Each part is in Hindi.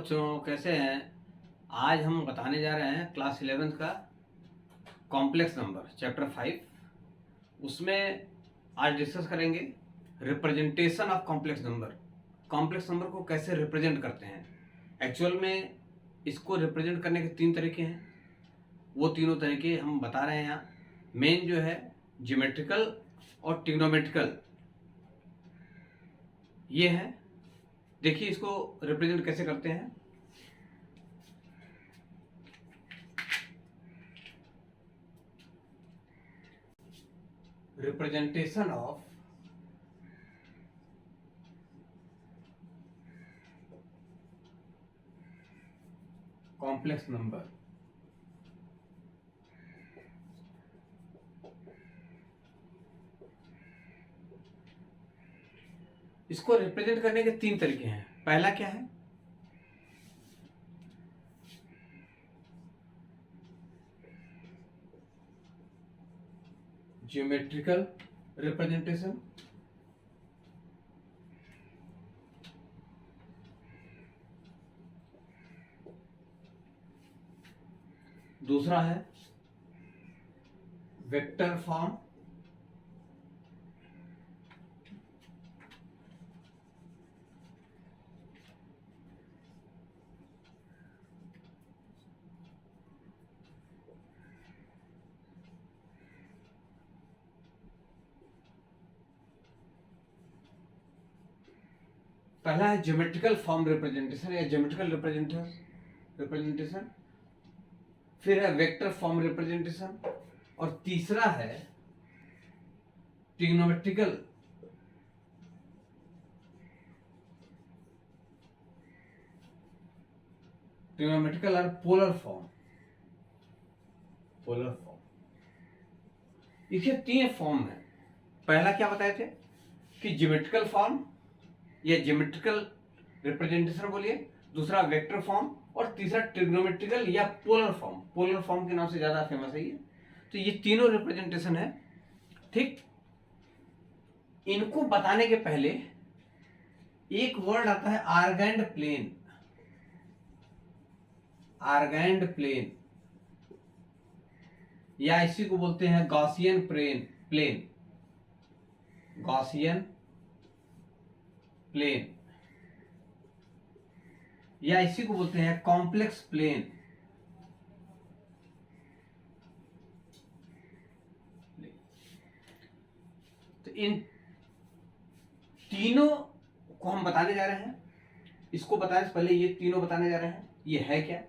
बच्चों, कैसे हैं? आज हम बताने जा रहे हैं क्लास 11th का कॉम्प्लेक्स नंबर चैप्टर 5। उसमें आज डिस्कस करेंगे representation of complex number. Complex number को कैसे रिप्रेजेंट करते हैं। एक्चुअल में इसको रिप्रेजेंट करने के 3 तरीके हैं। वो तीनों तरीके हम बता रहे हैं यहाँ। मेन जो है ज्योमेट्रिकल और ट्रिग्नोमेट्रिकल ये है। देखिए इसको रिप्रेजेंट कैसे करते हैं। Representation of complex number. इसको रिप्रेजेंट करने के 3 तरीके हैं। पहला क्या है? Geometrical representation. दूसरा है वेक्टर फॉर्म। पहला है ज्योमेट्रिकल फॉर्म रिप्रेजेंटेशन या ज्योमेट्रिकल रिप्रेजेंटेशन। फिर है वेक्टर फॉर्म रिप्रेजेंटेशन और तीसरा है ट्रिग्नोमेट्रिकल और पोलर फॉर्म। इसके 3 फॉर्म है। पहला क्या बताए थे कि ज्योमेट्रिकल फॉर्म या ज्योमेट्रिकल रिप्रेजेंटेशन बोलिए, दूसरा वेक्टर फॉर्म और तीसरा ट्रिग्नोमेट्रिकल या पोलर फॉर्म। पोलर फॉर्म के नाम से ज्यादा फेमस है ये। तो ये तीनों रिप्रेजेंटेशन है। ठीक, इनको बताने के पहले एक वर्ड आता है आर्गेंड प्लेन। आर्गेंड प्लेन या इसी को बोलते हैं गॉसियन प्लेन। गॉसियन प्लेन या इसी को बोलते हैं कॉम्प्लेक्स प्लेन। तो इन तीनों को हम बताने जा रहे हैं। इसको बताने से पहले ये तीनों बताने जा रहे हैं ये है क्या।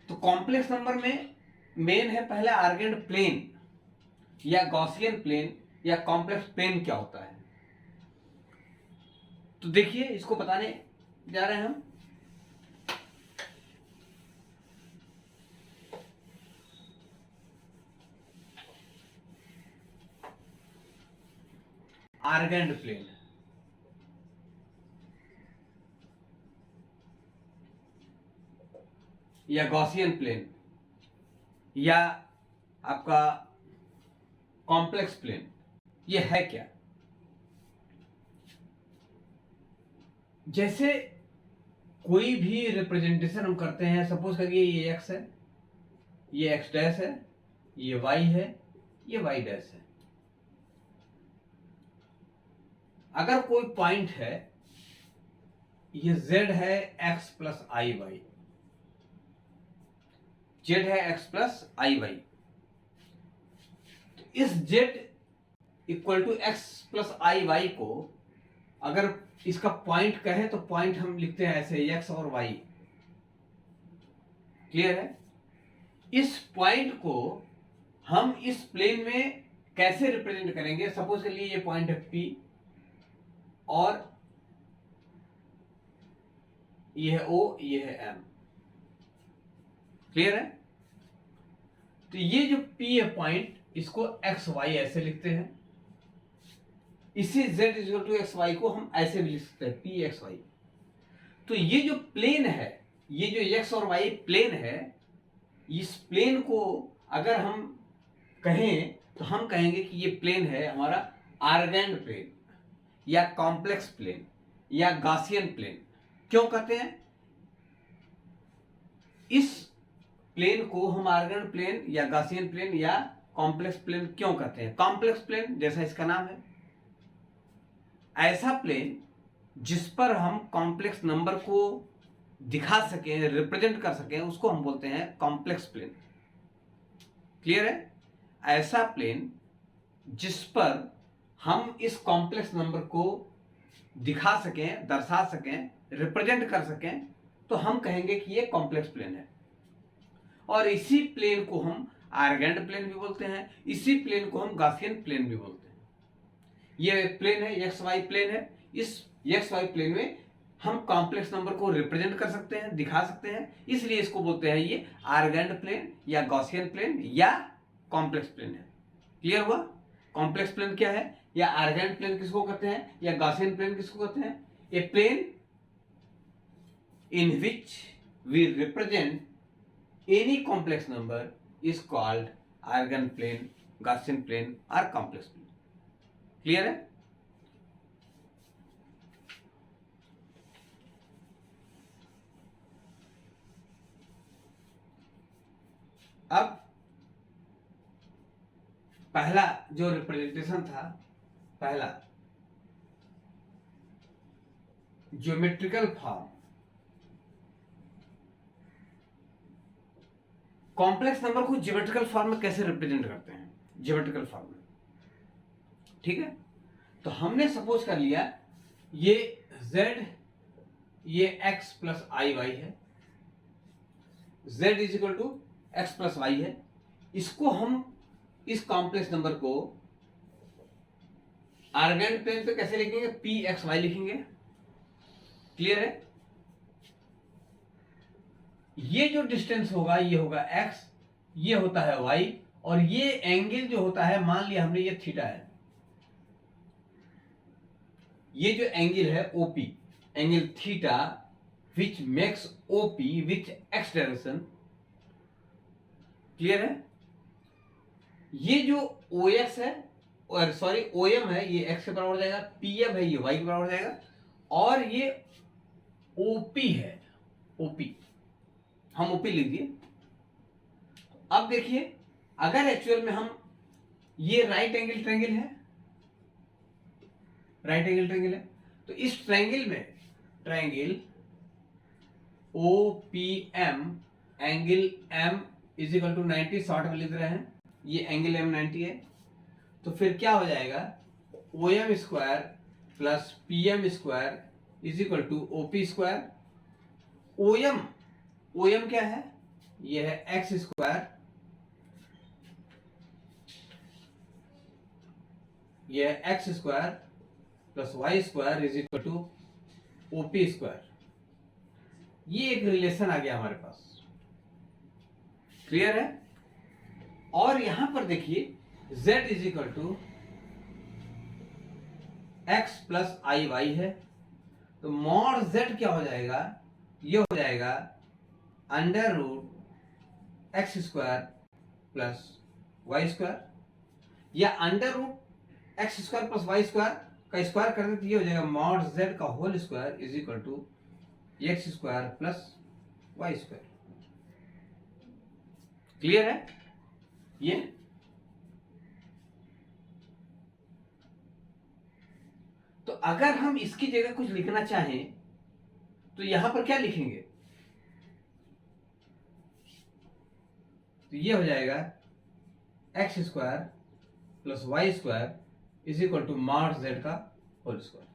तो कॉम्प्लेक्स नंबर में मेन है पहला आर्गेंड प्लेन या गॉसियन प्लेन या कॉम्प्लेक्स प्लेन क्या होता है। तो देखिए इसको बताने जा रहे हैं हम। आर्गेंड प्लेन या गॉसियन प्लेन या आपका कॉम्प्लेक्स प्लेन ये है क्या। जैसे कोई भी रिप्रेजेंटेशन हम करते हैं, सपोज करिए ये एक्स है, ये एक्स डैश है, ये वाई है, ये वाई डैश है। अगर कोई पॉइंट है, ये z है x plus i y, z है x प्लस आई वाई। तो इस z equal to x plus i y को अगर इसका पॉइंट कहें तो पॉइंट हम लिखते हैं ऐसे x और y। क्लियर है? इस पॉइंट को हम इस प्लेन में कैसे रिप्रेजेंट करेंगे। सपोज के लिए ये पॉइंट है P और ये है O, ये है M। क्लियर है? तो ये जो P है पॉइंट, इसको x y ऐसे लिखते हैं। इसी z equal to x y को हम ऐसे भी लिख सकते हैं पी एक्स वाई। तो ये जो प्लेन है, ये जो x और y प्लेन है, इस प्लेन को अगर हम कहें तो हम कहेंगे कि ये प्लेन है हमारा आर्गेंड प्लेन या कॉम्प्लेक्स प्लेन या गॉसियन प्लेन। क्यों कहते हैं? इस प्लेन को हम आर्गन प्लेन या गॉसियन प्लेन या कॉम्प्लेक्स प्लेन क्यों कहते हैं? कॉम्प्लेक्स प्लेन जैसा इसका नाम है, ऐसा प्लेन जिस पर हम कॉम्प्लेक्स नंबर को दिखा सकें, रिप्रेजेंट कर सकें, उसको हम बोलते हैं कॉम्प्लेक्स प्लेन। क्लियर है? ऐसा प्लेन जिस पर हम इस कॉम्प्लेक्स नंबर को दिखा सकें, दर्शा सकें, रिप्रेजेंट कर सकें, तो हम कहेंगे कि ये कॉम्प्लेक्स प्लेन है। और इसी प्लेन को हम आर्गेंड प्लेन भी बोलते हैं, इसी प्लेन को हम गॉसियन प्लेन भी बोलते हैं। ये प्लेन है, एक्स वाई प्लेन है। इस एक्स वाई प्लेन में हम कॉम्प्लेक्स नंबर को रिप्रेजेंट कर सकते हैं, दिखा सकते हैं, इसलिए इसको बोलते हैं ये आर्गेंड प्लेन या गॉसियन प्लेन या कॉम्प्लेक्स प्लेन है। क्लियर हुआ? कॉम्प्लेक्स प्लेन क्या है या आर्गेंड प्लेन किसको कहते हैं या गॉसियन प्लेन किसको कहते हैं? A plane in which we represent any complex number is called Argand plane, Gaussian plane और कॉम्प्लेक्स प्लेन। क्लियर है? अब पहला जो रिप्रेजेंटेशन था, पहला ज्योमेट्रिकल फॉर्म, कॉम्प्लेक्स नंबर को ज्योमेट्रिकल फॉर्म में कैसे रिप्रेजेंट करते हैं? ज्योमेट्रिकल फॉर्म में, ठीक है? तो हमने सपोज कर लिया ये z, ये x प्लस आई वाई है, z is equal to x plus y है। इसको हम इस कॉम्प्लेक्स नंबर को आर्गेंड प्लेन पे कैसे लिखेंगे? पी एक्स वाई लिखेंगे। क्लियर है? ये जो डिस्टेंस होगा ये होगा x, ये होता है y, और ये एंगल जो होता है, मान लिया हमने ये थीटा है, ये जो एंगल है OP, angle theta which makes OP with x direction. Clear है? ये जो OX है, और सॉरी OM है, ये x के बराबर हो जाएगा, PM है ये y के बराबर हो जाएगा, और ये OP है, OP हम OP लिख दिए। अब देखिए, अगर एक्चुअल में हम ये राइट एंगल ट्रायंगल है, राइट एंगल ट्रायंगल है, तो इस ट्रायंगल में triangle OPM angle M is equal to 90, शॉर्ट में लिख रहे हैं, ये एंगल M 90 है, तो फिर क्या हो जाएगा? OM square plus PM square is equal to OP square. OM क्या है? ये है एक्स स्क्वायर, ये है x square plus y square is equal to OP square. ये एक रिलेशन आ गया हमारे पास। क्लियर है? और यहां पर देखिए z is equal to x plus i y है, तो मॉड z क्या हो जाएगा? ये हो जाएगा under root x square plus y square, या under root x square plus y square का स्क्वायर कर देते, ये हो जाएगा मॉड z का whole square is equal to x square plus y square. Clear है? ये तो अगर हम इसकी जगह कुछ लिखना चाहें तो यहां पर क्या लिखेंगे? तो ये हो जाएगा x square plus y square is equal to mod z का होल स्क्वायर।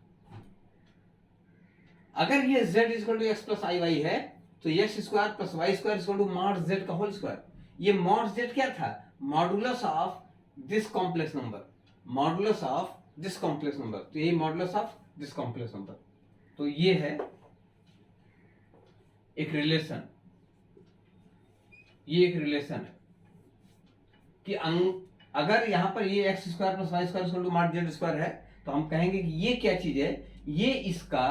अगर ये z is equal to x plus i y है तो x square plus y square is equal to mod z का होल स्क्वायर। ये मॉड z क्या था? Modulus of this complex number, modulus of this complex number, तो यही modulus of this complex number. तो ये है एक रिलेशन, ये एक रिलेशन है कि अगर यहां पर ये x square plus y square equal to mod z square है तो हम कहेंगे कि ये क्या चीज है? ये इसका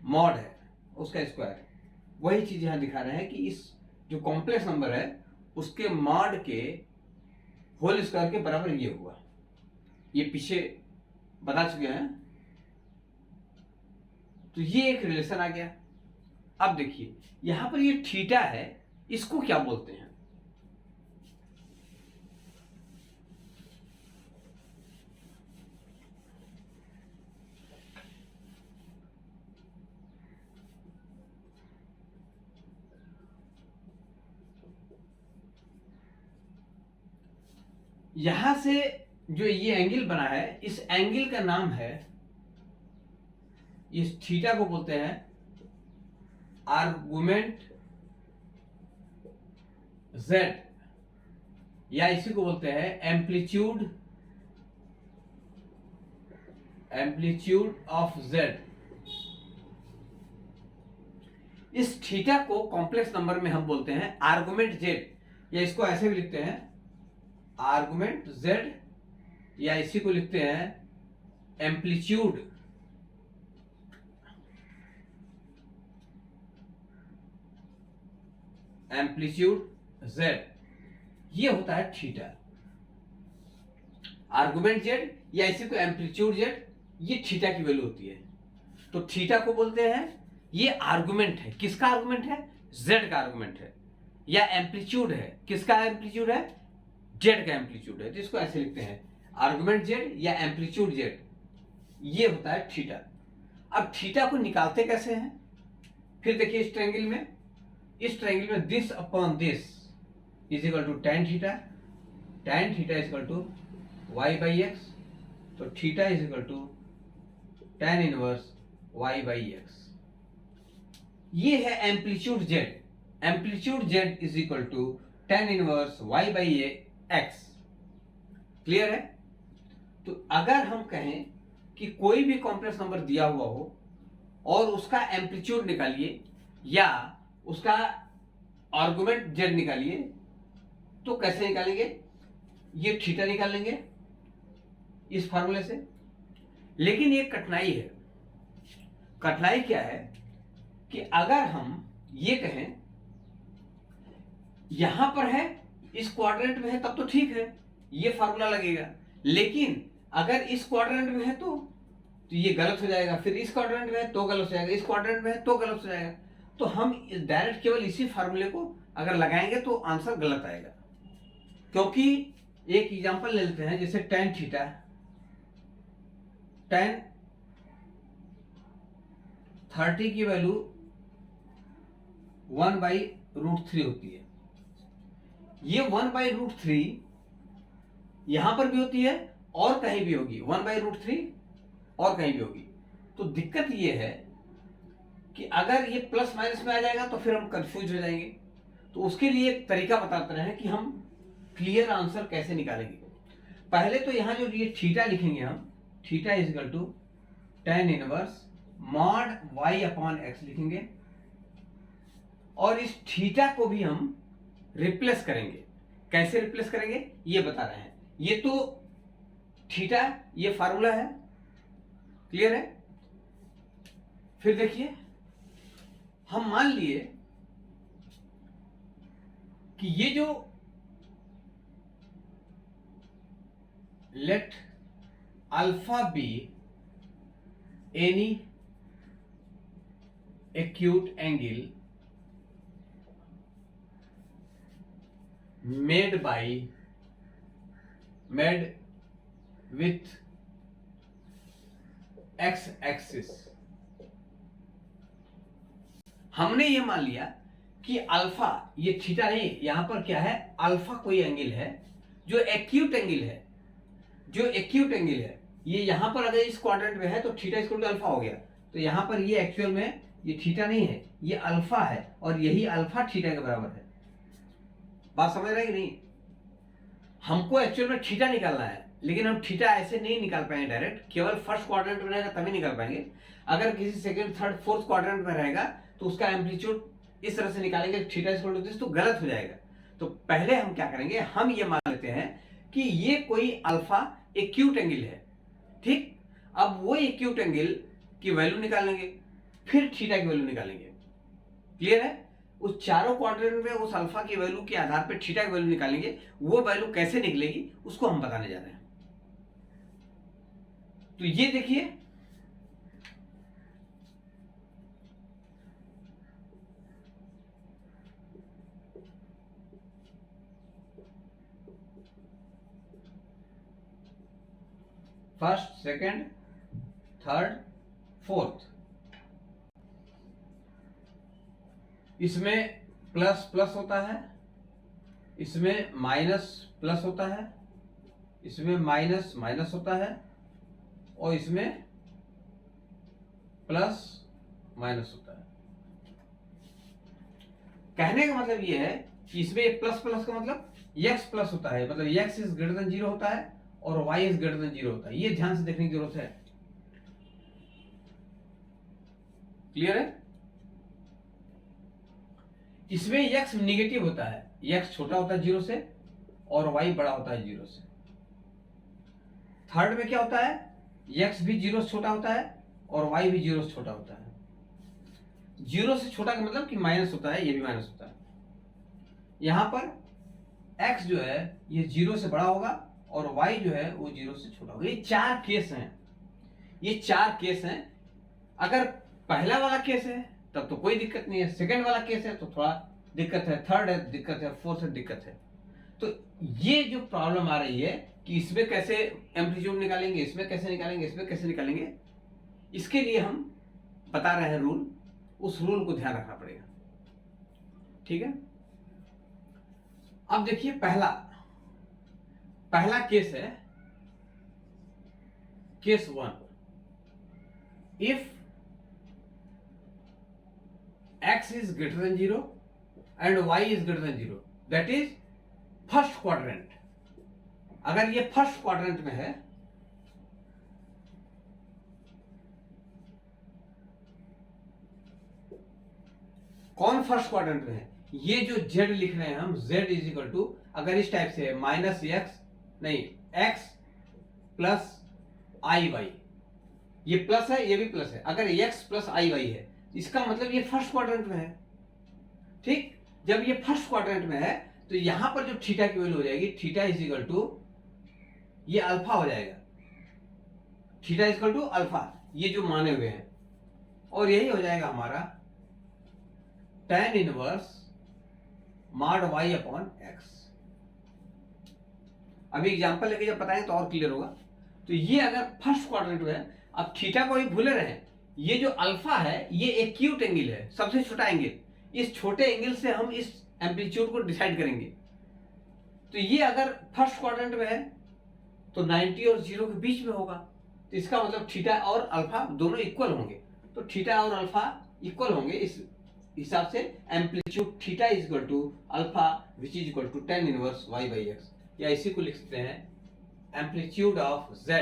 मॉड है, उसका स्क्वायर है। वही चीज यहां दिखा रहे हैं कि इस जो कॉम्प्लेक्स नंबर है उसके मॉड के होल स्क्वायर के बराबर ये हुआ। ये पीछे बता चुके हैं। तो ये एक रिलेशन आ गया। अब देखिए यहां पर ये थीटा है, इसको क्या बोलते हैं? यहां से जो ये एंगल बना है, इस एंगल का नाम है, इस थीटा को बोलते हैं आर्गुमेंट z, या इसी को बोलते हैं एम्पलीट्यूड ऑफ z। इस थीटा को कॉम्प्लेक्स नंबर में हम बोलते हैं आर्गुमेंट z, या इसको ऐसे भी लिखते हैं आर्गुमेंट z, या इसी को लिखते हैं एम्पलीट्यूड z। ये होता है थीटा। आर्गुमेंट z या इसी को एम्पलीट्यूड z, ये थीटा की वैल्यू होती है। तो थीटा को बोलते हैं, ये आर्गुमेंट है, किसका आर्गुमेंट है? z का आर्गुमेंट है, या एम्पलीट्यूड है, किसका एम्पलीट्यूड है? z का एम्पलीट्यूड है। तो इसको ऐसे लिखते हैं आर्गुमेंट z या एम्पलीट्यूड z, ये होता है थीटा। अब थीटा को निकालते कैसे हैं? फिर देखिए इस ट्रायंगल में this upon this is equal to tan theta is equal to y by x. तो theta is equal to tan inverse y by x. ये है amplitude z is equal to tan inverse y by x. Clear है? तो अगर हम कहें कि कोई भी कॉम्प्लेक्स नंबर दिया हुआ हो और उसका एम्पलीट्यूड निकालिए या उसका आर्गुमेंट z निकालिए, तो कैसे निकालेंगे? ये थीटा निकाल लेंगे इस फार्मूले से। लेकिन ये कठिनाई है। कठिनाई क्या है कि अगर हम ये कहें यहां पर है, इस क्वाड्रेंट में है, तब तो ठीक है, ये फार्मूला लगेगा। लेकिन अगर इस क्वाड्रेंट में है तो ये गलत हो जाएगा, फिर इस क्वाड्रेंट में है तो गलत हो जाएगा, इस क्वाड्रेंट में है तो गलत हो जाएगा। तो हम डायरेक्ट केवल इसी फार्मूले को अगर लगाएंगे तो आंसर गलत आएगा। क्योंकि एक एग्जांपल ले लेते हैं, जैसे tan थीटा, tan 30 की वैल्यू 1/√3 होती है। ये 1/√3 यहां पर भी होती है और कहीं भी होगी, 1/√3 और कहीं भी होगी। तो दिक्कत ये है कि अगर ये प्लस माइनस में आ जाएगा तो फिर हम कंफ्यूज हो जाएंगे। तो उसके लिए एक तरीका बताते रहे कि हम क्लियर आंसर कैसे निकालेंगे। पहले तो यहां जो ये थीटा लिखेंगे हम, theta is equal to tan inverse mod y upon x लिखेंगे, और इस थीटा को भी हम रिप्लेस करेंगे। कैसे रिप्लेस करेंगे ये बता रहे हैं। ये तो थीटा, ये फार्मूला है, क्लियर है? फिर देखिए हम मान लिए कि ये जो late alpha be any acute angle made with x axis. हमने ये मान लिया कि अल्फा, ये थीटा नहीं, यहां पर क्या है, अल्फा कोई एंगल है जो एक्यूट एंगल है, ये यहां पर अगर इस क्वाड्रेंट में है तो थीटा इक्वल टू अल्फा हो गया। तो यहां पर ये एक्चुअल में ये थीटा नहीं है, ये अल्फा है, और यही अल्फा थीटा के बराबर है। बात समझ रहे हैं कि नहीं? हमको एक्चुअल में थीटा निकालना है, लेकिन हम थीटा ऐसे नहीं निकाल पाएंगे डायरेक्ट, केवल फर्स्ट क्वाड्रेंट में रहेगा तभी निकाल पाएंगे। अगर किसी सेकंड, थर्ड, फोर्थ क्वाड्रेंट में रहेगा तो उसका एम्पलीट्यूड इस तरह से निकालेंगे थीटा इक्वल टू दिस, तो गलत हो जाएगा। तो पहले हम क्या करेंगे, हम ये मान लेते हैं कि ये कोई अल्फा एक्यूट एंगल है, ठीक। अब वो एक्यूट एंगल की वैल्यू निकालेंगे, फिर थीटा की वैल्यू निकालेंगे। क्लियर है? उस चारों क्वाड्रेंट में उस अल्फा की वैल्यू के आधार पर थीटा की वैल्यू निकालेंगे। वो वैल्यू कैसे निकलेगी उसको हम बताने जा रहे हैं। तो ये देखिए फर्स्ट, सेकंड, थर्ड, फोर्थ। इसमें प्लस प्लस होता है, इसमें माइनस प्लस होता है, इसमें माइनस माइनस होता है, और इसमें प्लस माइनस होता है। कहने का मतलब ये है कि इसमें प्लस प्लस का मतलब x प्लस होता है, मतलब x इज ग्रेटर देन 0 होता है और y इज ग्रेटर देन 0 होता है। ये ध्यान से देखने की जरूरत है। क्लियर है? इसमें x निगेटिव होता है, x छोटा होता है 0 से और y बड़ा होता है 0 से। थर्ड में क्या होता है, x भी 0 से छोटा होता है और y भी 0 से छोटा होता है। 0 से छोटा का मतलब कि माइनस होता है, ये भी माइनस होता है। यहां पर x जो है ये 0 से बड़ा होगा और y जो है वो 0 से छोटा होगा। ये चार केस हैं, ये चार केस हैं। अगर पहला वाला केस है तब तो कोई दिक्कत नहीं है, सेकंड वाला केस है तो थोड़ा दिक्कत है, थर्ड है दिक्कत है, फोर्थ है दिक्कत है। तो ये जो प्रॉब्लम आ रही है कि इसमें कैसे एम्पलीट्यूड निकालेंगे, इसमें कैसे निकालेंगे, इसमें कैसे निकालेंगे, इसके लिए हम बता रहे हैं रूल। उस रूल को ध्यान रखना पड़ेगा। ठीक है? अब देखिए पहला केस है case 1। If x is greater than 0 and y is greater than 0, that is first quadrant. अगर ये फर्स्ट क्वाड्रेंट में है कौन फर्स्ट क्वाड्रेंट में है, ये जो z लिख रहे हैं हम, z इज इक्वल टू, अगर इस टाइप से है माइनस एक्स नहीं x प्लस आई वाई, ये प्लस है ये भी प्लस है, अगर x प्लस आई वाई है इसका मतलब ये फर्स्ट क्वाड्रेंट में है। ठीक? जब ये फर्स्ट क्वाड्रेंट में है तो यहां पर जो थीटा की वैल्यू हो जाएगी, थीटा इज इक्वल टू ये अल्फा हो जाएगा, theta is equal to alpha, ये जो माने हुए हैं, और यही हो जाएगा हमारा tan inverse mod y upon x। अभी एग्जांपल लेके जब बताएं तो और क्लियर होगा। तो ये अगर फर्स्ट क्वाड्रेंट में है, अब थीटा को भी भूले रहे, ये जो अल्फा है ये एक्यूट एंगल है, सबसे छोटा एंगल। इस छोटे एंगल से हम इस एम्पलीट्यूड को डिसाइड करेंगे। तो ये अगर फर्स्ट क्वाड्रेंट में है तो 90 और 0 के बीच में होगा, तो इसका मतलब थीटा और अल्फा दोनों इक्वल होंगे। तो थीटा और अल्फा इक्वल होंगे, इस हिसाब से amplitude theta is equal to alpha which is equal to tan inverse y by x, या इसी को लिख सकते हैं amplitude of z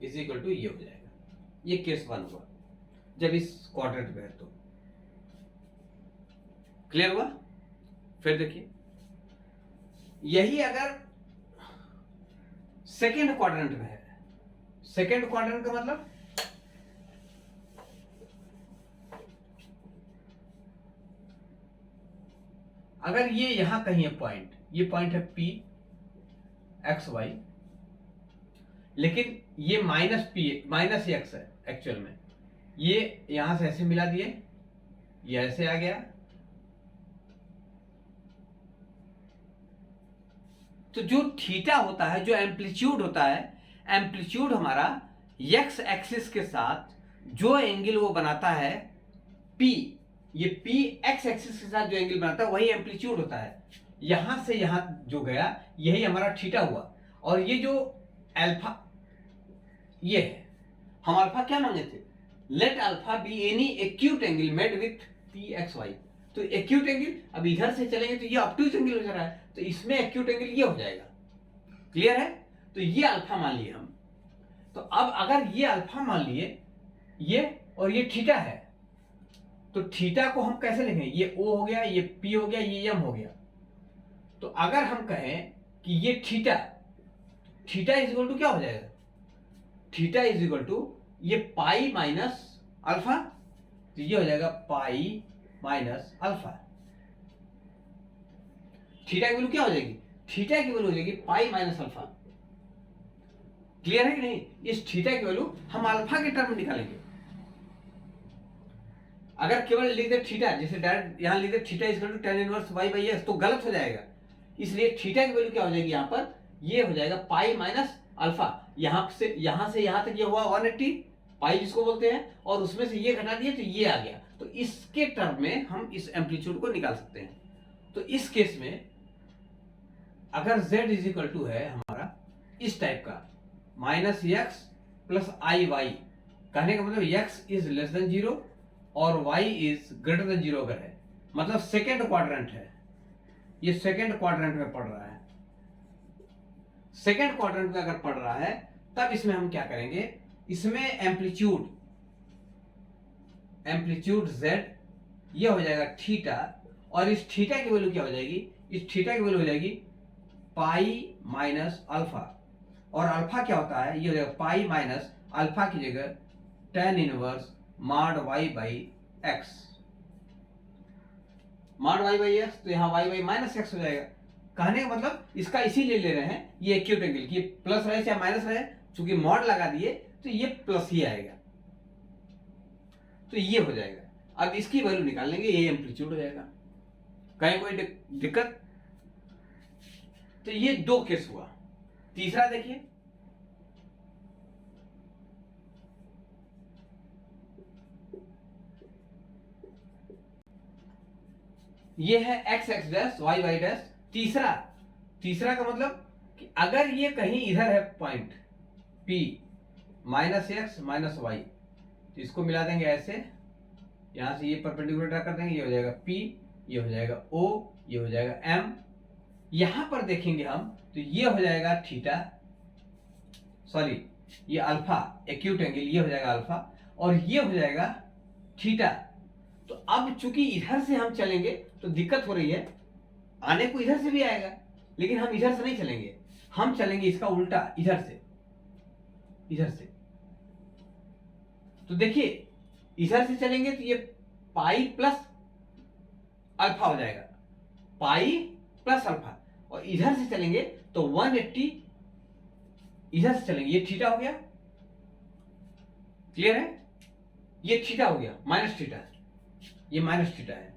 is equal to ये हो जाएगा। ये केस 1 हुआ जब इस क्वाड्रेंट में है। तो क्लियर हुआ? फिर देखिए, यही अगर सेकेंड क्वाड्रेंट में है, सेकेंड क्वाड्रेंट का मतलब अगर ये यहां कहीं है पॉइंट, ये पॉइंट है P एक्स वाई, लेकिन ये माइनस P माइनस एक्स है एक्चुअल में, ये यहां से ऐसे मिला दिए, ये ऐसे आ गया, तो जो थीटा होता है, जो एम्पलीट्यूड होता है, एम्पलीट्यूड हमारा एक्स एक्सिस के साथ जो एंगल वो बनाता है P, ये P एक्स एक्सिस के साथ जो एंगल बनाता है वही एम्पलीट्यूड होता है। यहां से यहां जो गया यही हमारा थीटा हुआ, और ये जो अल्फा ये है, हम अल्फा क्या मांगे थे, let alpha be any acute angle made with P x y. तो एक्यूट एंगल, अब इधर से चलेंगे तो ये ऑब्ट्यूज एंगल हो जा रहा है, तो इसमें एक्यूट एंगल ये हो जाएगा। क्लियर है? तो ये अल्फा मान लिए हम। तो अब अगर ये अल्फा मान लिए, ये और ये थीटा है, तो थीटा को हम कैसे लिखें, ये O हो गया, ये P हो गया, ये M हो गया। तो अगर हम कहें कि ये theta, theta is equal to क्या हो जाएगा, थीटा इज इक्वल टू ये पाई माइनस अल्फा, तो ये हो जाएगा पाई माइनस अल्फा। थीटा की वैल्यू क्या हो जाएगी, थीटा की वैल्यू हो जाएगी पाई माइनस अल्फा। क्लियर है कि नहीं? इस थीटा की वैल्यू हम अल्फा के टर्म में निकालेंगे। अगर केवल लिख दे थीटा, जैसे डायरेक्ट यहां लिख दे theta is equal to tan inverse y by x, तो गलत हो जाएगा। इसलिए थीटा की वैल्यू क्या हो जाएगी, यहां पर ये हो जाएगा पाई माइनस अल्फा। यहां से यहां तक ये हुआ 180 पाई जिसको बोलते हैं, और उसमें से ये घटा दिए तो ये आ गया। तो इसके टर्म में हम इस एम्पलीट्यूड को निकाल सकते हैं। तो इस केस में अगर z इज इक्वल टू है हमारा इस टाइप का minus x plus i Y, कहने का मतलब x इज लेस देन 0 और y इज ग्रेटर देन 0 अगर है, मतलब सेकेंड क्वाड्रेंट है, ये सेकेंड क्वाड्रेंट में पड़ रहा है। सेकेंड क्वाड्रेंट में अगर पड़ रहा है तब इसमें हम क्या करेंगे, इसमें एम्पलीट्यूड z ये हो जाएगा थीटा, और इस थीटा की वैल्यू क्या हो जाएगी, इस थीटा की वैल्यू हो जाएगी पाई माइनस अल्फा, और अल्फा क्या होता है, ये हो जाएगा पाई माइनस अल्फा की जगह tan inverse mod y by x, mod y by x, तो यहाँ y बाई माइनस एक्स हो जाएगा। कहने का मतलब इसका इसीलिए ले रहे हैं ये एक्यूट एंगल की प्लस रहे या माइनस रहे, चूंकि मॉड लगा दिए तो ये प्लस ही आएगा, तो ये हो जाएगा। अब इसकी वैल्यू निकाल लेंगे, ये एम्पलीट्यूड हो जाएगा। कहीं कोई दिक्कत? तो ये दो केस हुआ। तीसरा देखिए, ये है x x dash y y dash. तीसरा का मतलब कि अगर ये कहीं इधर है point P minus x minus y, तो इसको मिला देंगे ऐसे, यहां से ये परपेंडिकुलर ड्रा कर देंगे, ये हो जाएगा P, ये हो जाएगा O, ये हो जाएगा M। यहां पर देखेंगे हम तो ये हो जाएगा थीटा, सॉरी ये अल्फा, एक्यूट एंगल ये हो जाएगा अल्फा, और ये हो जाएगा थीटा। तो अब चूंकि इधर से हम चलेंगे तो दिक्कत हो रही है, आने को इधर से भी आएगा, लेकिन हम इधर से नहीं चलेंगे, हम चलेंगे इसका उल्टा, इधर से। तो देखिए इधर से चलेंगे तो ये पाई प्लस अल्फा हो जाएगा, पाई प्लस अल्फा, और इधर से चलेंगे तो 180, इधर से चलेंगे, ये थीटा हो गया, क्लियर है, ये थीटा हो गया, माइनस थीटा, ये माइनस थीटा है।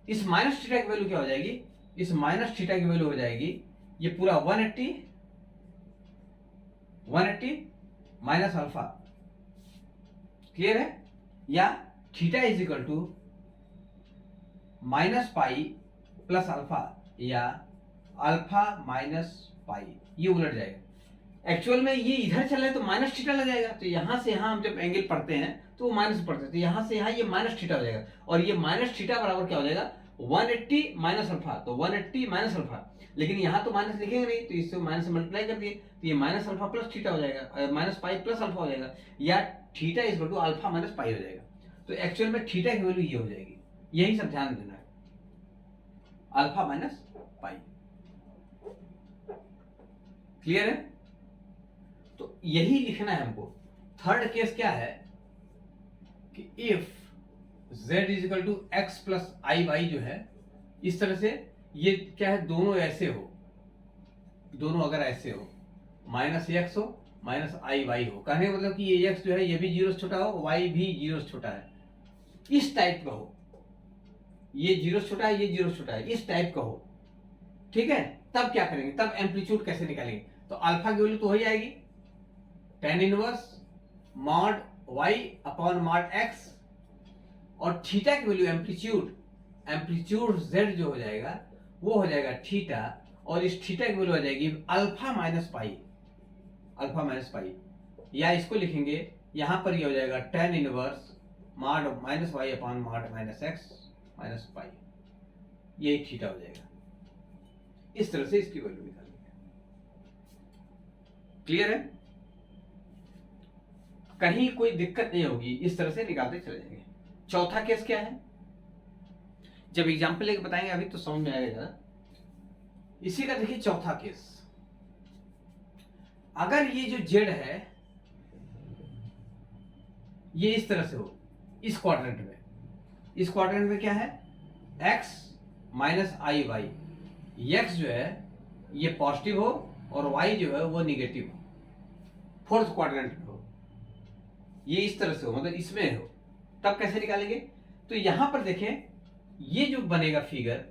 इस माइनस थीटा की वैल्यू क्या हो जाएगी, इस माइनस थीटा की वैल्यू हो जाएगी ये पूरा 180 माइनस अल्फा, क्लियर है, या theta is equal to minus pi plus alpha, या अल्फा माइनस पाई, ये उलट जाएगा। एक्चुअल में ये इधर चल रहा है तो माइनस थीटा लग जाएगा, तो यहां से यहां हम जब एंगल पढ़ते हैं तो वो माइनस पढ़ते हैं, तो यहां से यहां ये माइनस थीटा हो जाएगा, और ये माइनस थीटा बराबर क्या हो जाएगा 180 माइनस अल्फा, तो 180 माइनस अल्फा, लेकिन यहां तो माइनस लिखेंगे नहीं, तो इससे माइनस से मल्टीप्लाई कर दिए, तो ये माइनस अल्फा प्लस थीटा हो जाएगा, माइनस पाई प्लस अल्फा हो जाएगा, या theta is equal to alpha minus pi हो जाएगा। तो एक्चुअल में थीटा की वैल्यू ये हो जाएगी, यही सब ध्यान देना है, अल्फा माइनस पाई, क्लियर है। तो यही लिखना है हमको। थर्ड केस क्या है कि if z is equal to x plus i y, जो है इस तरह से, ये क्या है, दोनों ऐसे हो, दोनों अगर ऐसे हो, माइनस एक्स हो माइनस आई वाई हो, कहने का मतलब कि ये एक्स जो है ये भी जीरो से छोटा हो, वाई भी जीरो से छोटा है, इस टाइप का हो, ये जीरो से छोटा है, ये जीरो से छोटा है, इस टाइप का हो, ठीक है। तब क्या करेंगे, तब एम्पलीट्यूड कैसे निकालेंगे, तो अल्फा की वैल्यू तो हो ही जाएगी tan inverse mod y upon mod x, और थीटा की वैल्यू एम्पलीट्यूड z जो हो जाएगा वो हो जाएगा थीटा, और इस थीटा की वैल्यू हो जाएगी अल्फा माइनस पाई, या इसको लिखेंगे यहां पर ये हो जाएगा tan inverse mod minus y upon mod minus x minus pi, यही थीटा हो जाएगा। इस तरह से इसकी वैल्यू निकालेंगे, क्लियर है, कहीं कोई दिक्कत नहीं होगी, इस तरह से निकालते चले जाएंगे। चौथा केस क्या है, जब एग्जाम्पल लेके बताएंगे अभी तो समझ में आएगा ज्यादा। इसी का देखिए चौथा केस, अगर ये जो z है ये इस तरह से हो, इस क्वाड्रेंट में क्या है, x माइनस आई वाई, x जो है ये पॉजिटिव हो और y जो है वो निगेटिव हो, फोर्थ क्वाड्रेंट में हो, ये इस तरह से हो, मतलब इसमें हो, तब कैसे निकालेंगे, तो यहां पर देखें ये जो बनेगा फिगर,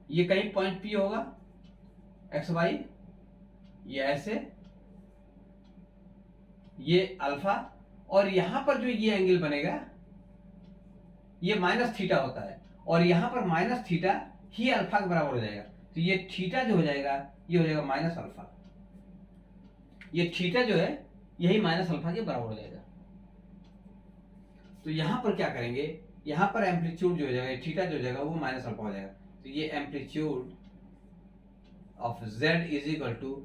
ये कहीं पॉइंट P होगा, एक्स वाई, ये ऐसे, ये अल्फा, और यहां पर जो ये एंगल बनेगा ये माइनस थीटा होता है, और यहां पर माइनस थीटा ही अल्फा के बराबर हो जाएगा। तो ये थीटा जो हो जाएगा ये हो जाएगा माइनस अल्फा, ये थीटा जो है यही माइनस अल्फा के बराबर हो जाएगा। तो यहां पर क्या करेंगे, यहां पर एम्पलीट्यूड जो हो जाएगा, थीटा जो हो जाएगा वो माइनस अल्फा हो जाएगा। तो ये amplitude of z is equal to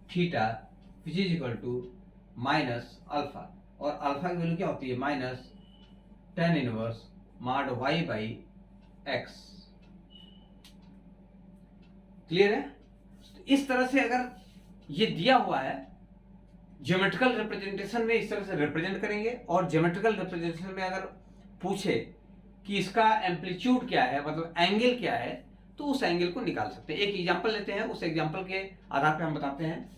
theta which is equal to minus alpha, और अल्फा की वैल्यू क्या होती है, minus tan inverse mod y by x. Clear है? तो इस तरह से अगर ये दिया हुआ है ज्योमेट्रिकल रिप्रेजेंटेशन में इस तरह से रिप्रेजेंट करेंगे, और ज्योमेट्रिकल रिप्रेजेंटेशन में अगर पूछे कि इसका एम्पलीट्यूड क्या है, मतलब एंगल क्या है, तो उस एंगल को निकाल सकते हैं। एक एग्जांपल लेते हैं, उस एग्जांपल के आधार पे हम बताते हैं।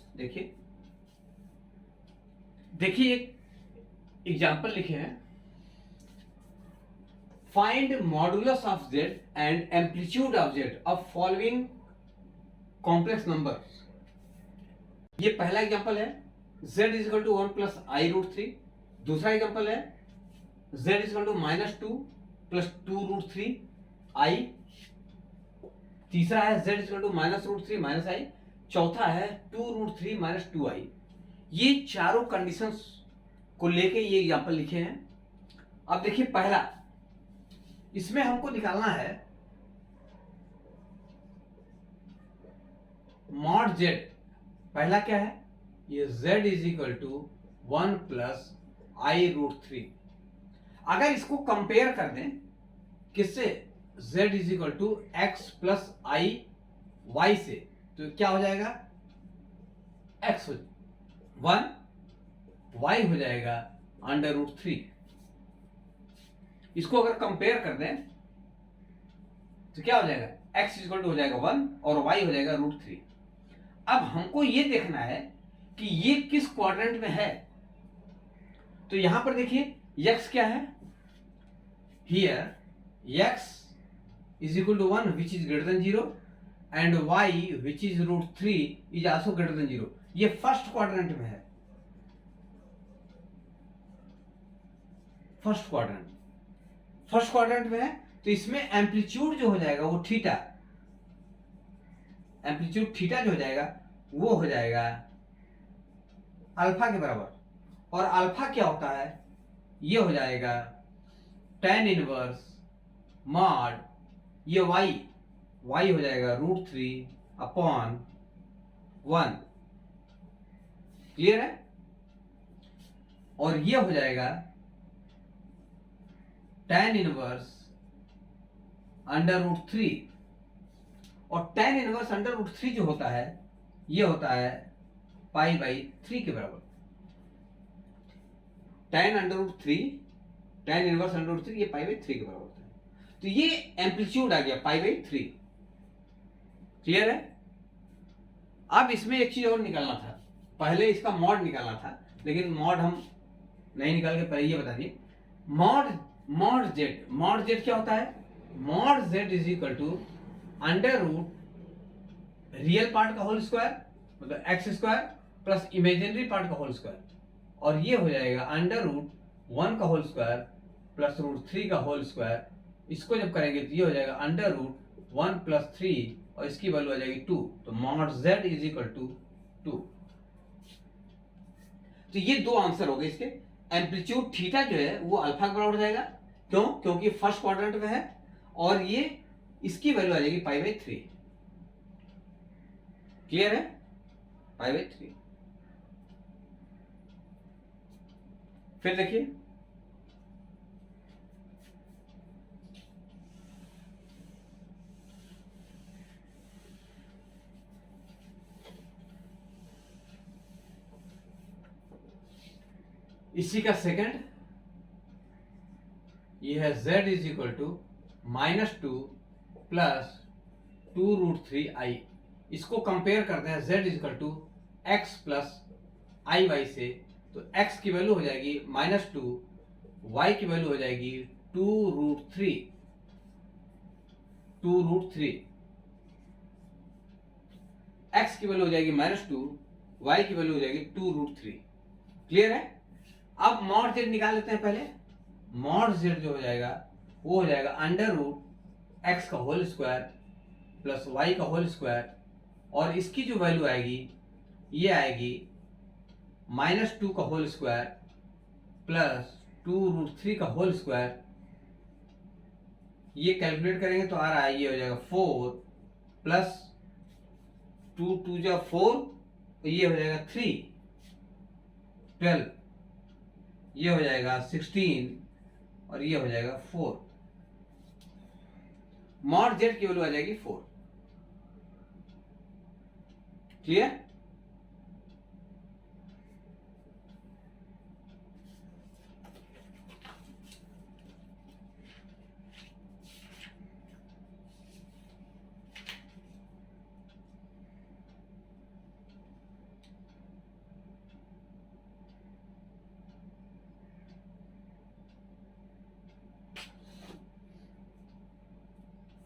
देखिए एक एग्जांपल लिखे हैं, find modulus of z and amplitude of z of following complex number. ये पहला एग्जांपल है, z is equal to 1 plus i root 3। दूसरा एग्जांपल है z is equal to minus 2 plus 2 root 3 i. तीसरा है z is equal to minus root 3 minus i. चौथा है 2 रूट 3 माइनस 2 आई। ये चारों कंडीशंस को लेके ये एग्जांपल लिखे हैं। अब देखिए पहला, इसमें हमको निकालना है मॉड z। पहला क्या है, ये z is equal to 1 plus i root 3। अगर इसको कंपेयर कर दें किससे, z is equal to x plus i y से, तो क्या हो जाएगा, x 1 y हो जाएगा अंडर रूट 3। इसको अगर कंपेयर कर दें तो क्या हो जाएगा, x इज इक्वल टू हो जाएगा 1 और y हो जाएगा रूट 3। अब हमको ये देखना है कि ये किस क्वाड्रेंट में है। तो यहां पर देखिए x क्या है, here x is equal to 1 which is greater than 0 and y which is root 3 is also greater than 0। ये फर्स्ट क्वाड्रेंट में है, फर्स्ट क्वाड्रेंट में है। तो इसमें एम्पलीट्यूड जो हो जाएगा वो थीटा, एम्पलीट्यूड थीटा जो हो जाएगा वो हो जाएगा अल्फा के बराबर, और अल्फा क्या होता है, ये हो जाएगा tan इनवर्स मॉड ये y हो जाएगा रूट 3 अपॉन 1। क्लियर है? और ये हो जाएगा tan इनवर्स अंडर रूट 3, और tan इनवर्स अंडर रूट 3 जो होता है ये होता है पाई बाई 3 के बराबर। tan under root 3, tan inverse under root 3 ये पाई बाई 3 के बराबर होता है। तो ये एम्पलीट्यूड आ गया पाई बाई 3। क्लियर है? अब इसमें एक चीज और निकालना था, पहले इसका मॉड निकालना था, लेकिन मॉड हम नहीं निकाल के पहले ये बता दिए, मॉड जेड क्या होता है, mod z is equal to under root real part का होल स्क्वायर मतलब x square plus imaginary part का होल स्क्वायर, और ये हो जाएगा अंडर रूट 1 का होल स्क्वायर प्लस रूट 3 का होल स्क्वायर। इसको जब करेंगे तो ये हो जाएगा अंडर रूट 1 प्लस 3 और इसकी वैल्यू आ जाएगी 2। तो mod z is equal to 2। तो ये दो आंसर हो गए इसके। एम्पलीट्यूड थीटा जो है वो अल्फा के बराबर हो जाएगा, क्यों, क्योंकि फर्स्ट क्वाड्रेंट में है, और ये इसकी वैल्यू आ जाएगी पाई बाई 3। क्लियर है? Pi by 3। फिर देखिए इसी का सेकंड, ये है z is equal to -2 plus 2 root 3 i. इसको कंपेयर करते हैं z is equal to x plus i y से, तो x की वैल्यू हो जाएगी -2, y की वैल्यू हो जाएगी 2 रूट 3। x की वैल्यू हो जाएगी -2, y की वैल्यू हो जाएगी 2√3। क्लियर है? अब मॉड z निकाल लेते हैं पहले। मॉड z जो हो जाएगा वो हो जाएगा √x का होल स्क्वायर प्लस y का होल स्क्वायर, और इसकी जो वैल्यू आएगी ये आएगी -2 का होल स्क्वायर प्लस 2√3 का होल स्क्वायर। ये कैलकुलेट करेंगे तो आ रहा है, ये हो जाएगा 4 प्लस 2 2 जा 4, ये हो जाएगा 3, 12, ये हो जाएगा 16 और ये हो जाएगा 4। मॉड जेड की वैल्यू आ जाएगी 4। क्लियर?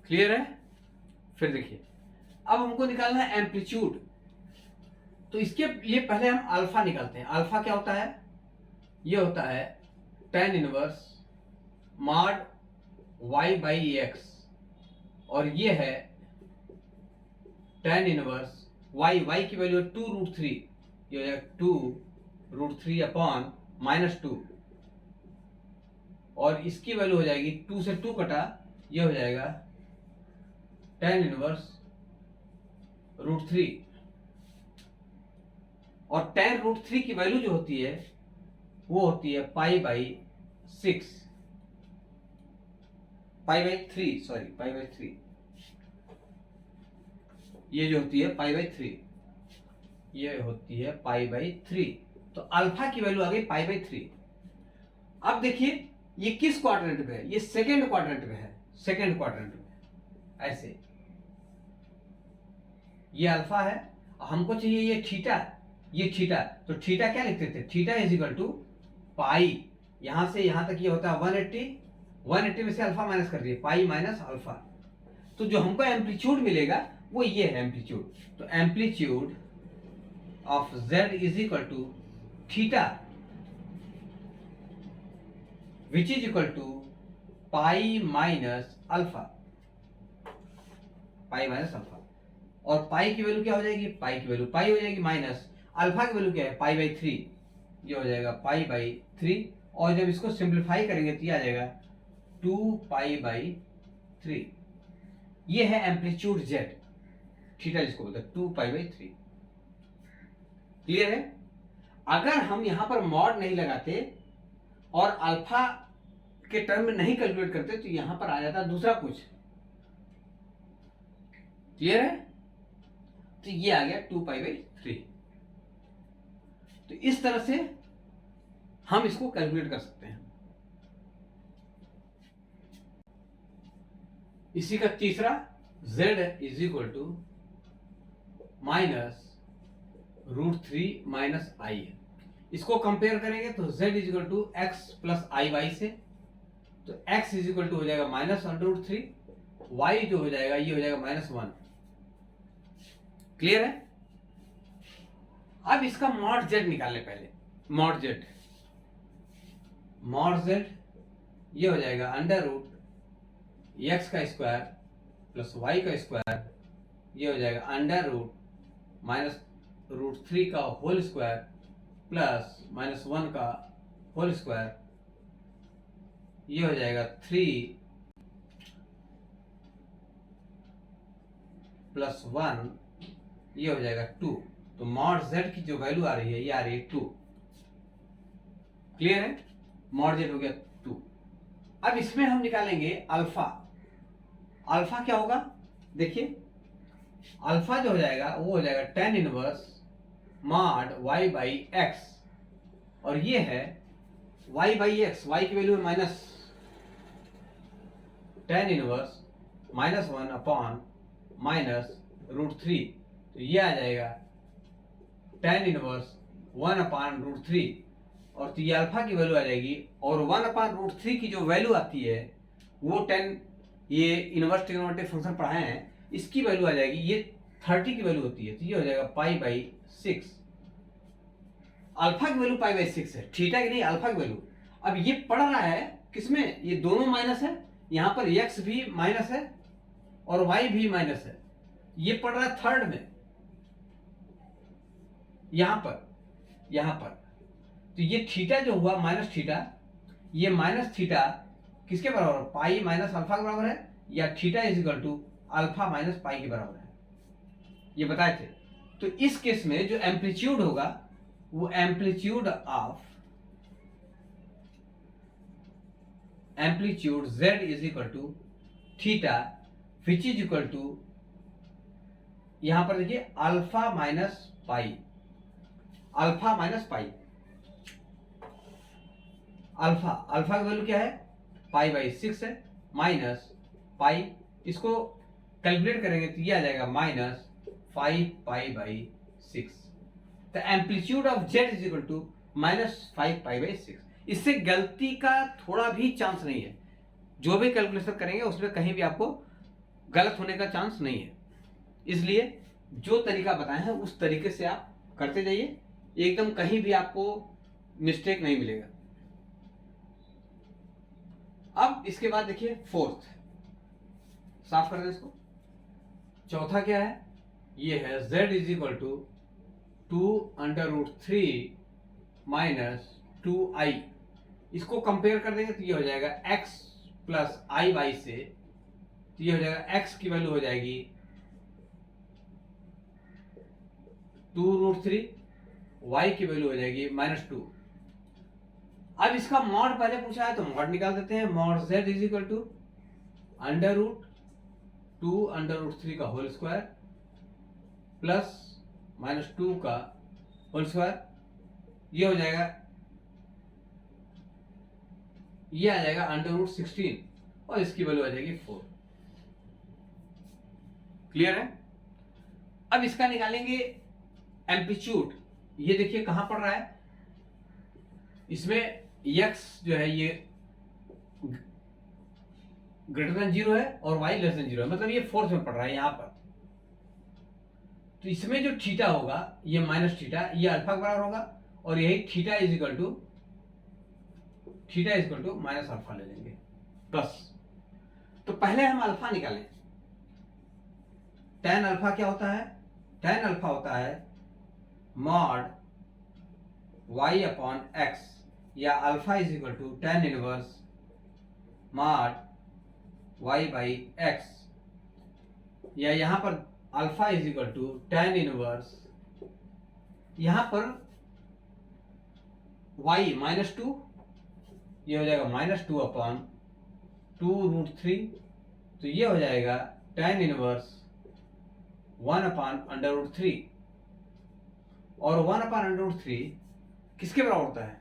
क्लियर है? फिर देखिए, अब हमको निकालना है एम्पलीट्यूड। तो इसके लिए पहले हम अल्फा निकालते हैं। अल्फा क्या होता है? ये होता है tan inverse mod y by x, और ये है tan इनवर्स y की वैल्यू है 2√3, ये हो जाएगा 2√3 अपॉन -2, और इसकी वैल्यू हो जाएगी 2 से 2 कटा, ये हो जाएगा tan इनवर्स √3, और tan √3 की वैल्यू जो होती है वो होती है पाई बाई 3, ये जो होती है पाई बाई 3, ये होती है पाई बाई 3। तो अल्फा की वैल्यू आ गई पाई बाई 3। अब देखिए ये किस क्वाड्रेंट में है? ये सेकेंड क्वाड्रेंट में है, सेकेंड क्वाड्रेंट में। ऐसे ये अल्फा है, हमको चाहिए ये थीटा, ये थीटा। तो थीटा क्या लिखते थे? थीटा इज इक्वल टू पाई, यहां से यहां तक ये होता है 180 में से अल्फा माइनस कर दिए, पाई माइनस अल्फा। तो जो हमको एम्पलीट्यूड मिलेगा वो ये है एम्पलीट्यूड। तो amplitude of z is equal to theta which is equal to pi minus alpha, pi minus alpha. और पाई की वैल्यू क्या हो जाएगी? पाई की वैल्यू पाई हो जाएगी, माइनस अल्फा की वैल्यू क्या है? पाई बाई 3, ये हो जाएगा पाई बाई 3, और जब इसको सिंप्लीफाई करेंगे तो ये आ जाएगा 2 पाई बाई 3। ये है एम्पलीट्यूड जेड, थीटा जिसको बोलते हैं 2 पाई बाई 3। क्लियर है? अगर हम यहां पर मॉड नहीं लगाते और अल्फा के टर्म में नहीं कैलकुलेट करते तो यहां पर आ जाता दूसरा कुछ। क्लियर है? तो ये आ गया 2 पाई बाई 3। तो इस तरह से हम इसको कैलकुलेट कर सकते हैं। इसी का तीसरा z is equal to -√3 minus i है। इसको कंपेयर करेंगे तो z is equal to x plus i y से, तो x इज इक्वल टू हो जाएगा -√3, y जो हो जाएगा ये हो जाएगा -1। क्लियर है? अब इसका मॉड z निकालने पहले। मॉड z ये हो जाएगा √x का स्क्वायर प्लस y का स्क्वायर, ये हो जाएगा -√3 का होल स्क्वायर प्लस -1 का होल स्क्वायर, ये हो जाएगा 3 प्लस 1, ये हो जाएगा 2। तो मॉड z की जो वैल्यू आ रही है ये आ रही है 2। क्लियर है? मॉड z हो गया 2। अब इसमें हम निकालेंगे अल्फा। अल्फा क्या होगा? देखिए अल्फा जो हो जाएगा वो हो जाएगा tan inverse mod y by x, और ये है y बाई एक्स, y की वैल्यू है माइनस tan इनवर्स -1 अपॉन -√3, तो ये आ जाएगा tan इनवर्स 1 अपॉन √3, और तो ये अल्फा की वैल्यू आ जाएगी, और 1 अपॉन √3 की जो वैल्यू आती है वो 10, ये इनवर्स ट्रिग्नोमेट्रिक फंक्शन पढ़ाए हैं, इसकी वैल्यू आ जाएगी ये 30 की वैल्यू होती है तो ये हो जाएगा पाई बाई 6। अल्फा की वैल्यू पाई बाई 6 है, थीटा की नहीं, अल्फा की वैल्यू। अब ये पढ़ रहा है किसमें, ये दोनों माइनस है, यहां पर x भी माइनस है और y भी माइनस है, ये पढ़ रहा है थर्ड में, यहां पर तो ये थीटा जो हुआ माइनस थीटा, ये माइनस थीटा किसके बराबर है, पाई माइनस अल्फा के बराबर है, या theta is equal to alpha minus pi के बराबर है, ये बताए थे। तो इस केस में जो एम्पलीट्यूड होगा वो amplitude z is equal to theta which is equal to, यहां पर देखिए alpha minus pi, alpha minus pi, alpha की वैल्यू क्या है, पाई बाई 6 है, माइनस पाई, इसको कैलकुलेट करेंगे तो ये आ जाएगा माइनस 5 पाई बाई 6। तो amplitude of z is equal to minus 5 pi by 6। इससे गलती का थोड़ा भी चांस नहीं है, जो भी कैलकुलेशन करेंगे उसमें कहीं भी आपको गलत होने का चांस नहीं है। इसलिए जो तरीका बताए हैं उस तरीके से आप करते जाइए, एकदम कहीं भी आपको मिस्टेक नहीं मिलेगा। अब इसके बाद देखिए फोर्थ, साफ कर दें इसको। चौथा क्या है, ये है z is equal to 2√3 minus 2i। इसको कंपेयर कर देंगे तो ये हो जाएगा x प्लस आई वाई से, तो ये हो जाएगा x की वैल्यू हो जाएगी 2√3, y की वैल्यू हो जाएगी -2। अब इसका मॉड पहले पूछा है तो मॉड निकाल देते हैं, mod z is equal to √2√3 का होल स्क्वायर प्लस -2 का होल स्क्वायर, ये हो जाएगा, ये आ जाएगा √16 और इसकी वैल्यू आ जाएगी 4। क्लियर है। अब इसका निकालेंगे एम्पलीट्यूड, ये देखिए कहां पड़ रहा है, इसमें x जो है ये ग्रेटर देन 0 है और y लेस देन 0 है, मतलब ये फोर्थ में पड़ रहा है यहां पर। तो इसमें जो थीटा होगा ये माइनस थीटा, ये अल्फा के बराबर होगा, और यही theta is equal to minus alpha ले लेंगे प्लस। तो पहले हम अल्फा निकालें। tan अल्फा क्या होता है, tan अल्फा होता है मॉड y अपॉन x, या alpha is equal to tan inverse mod y by x, या यहां पर alpha is equal to tan inverse, यहां पर y -2, ये हो जाएगा -2 अपॉन 2√3, तो ये हो जाएगा tan इनवर्स 1 अपॉन √3, और 1 अपॉन √3 किसके बराबर होता है,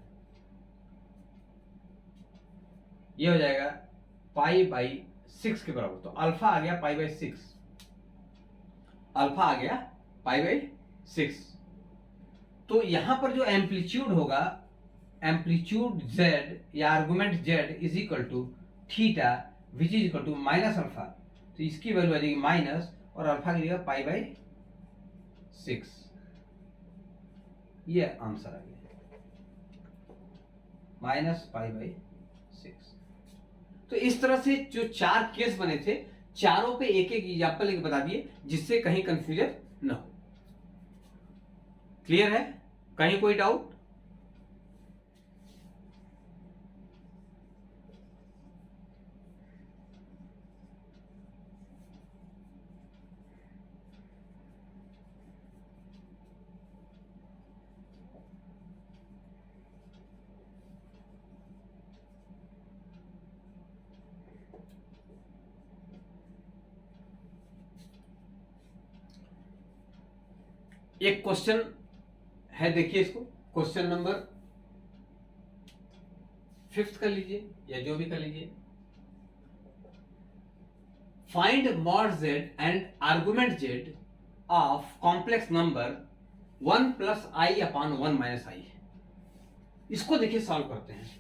ये हो जाएगा पाई बाई 6 के बराबर। तो अल्फा आ गया पाई बाई 6, अल्फा आ गया पाई बाई 6। तो यहां पर जो एम्पलीट्यूड होगा, एम्पलीट्यूड z या argument z is equal to theta which is equal to minus alpha, तो इसकी वैल्यू आ जाएगी माइनस, और अल्फा की जगह पाई बाई 6, ये आंसर आ गया माइनस पाई बाई 6। तो इस तरह से जो 4 केस बने थे, चारों पे एक एक एग्जाम्पल एक बता दिए जिससे कहीं कंफ्यूजन न हो। क्लियर है, कहीं कोई डाउट? एक क्वेश्चन है, देखिए इसको, क्वेश्चन नंबर 5 कर लीजिए या जो भी कर लीजिए। Find mod z and argument z of complex number 1 plus i upon 1 minus i. इसको देखिए सॉल्व करते हैं।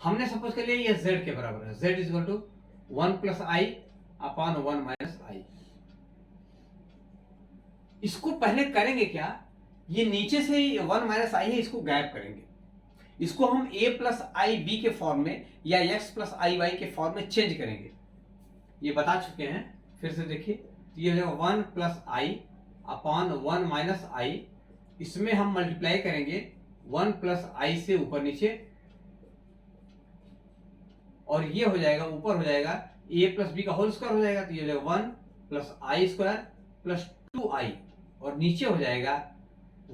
हमने सपोज कर लिया ये z के बराबर है, z is equal to 1 plus i upon 1 minus i. इसको पहले करेंगे क्या, ये नीचे से 1 माइनस आई है, इसको गायब करेंगे। इसको हम a प्लस आई बी के फॉर्म में या x प्लस आई वाई के फॉर्म में चेंज करेंगे, ये बता चुके हैं। फिर से देखिए, तो ये हो जाएगा 1 प्लस आई अपॉन 1 माइनस आई। इसमें हम मल्टीप्लाई करेंगे 1 प्लस आई से ऊपर नीचे, और ये हो जाएगा ऊपर हो जाएगा a प्लस बी का होल स्क्वायर हो जाएगा, तो ये हो जाएगा 1 प्लस आई स्क्वायर प्लस 2i, और नीचे हो जाएगा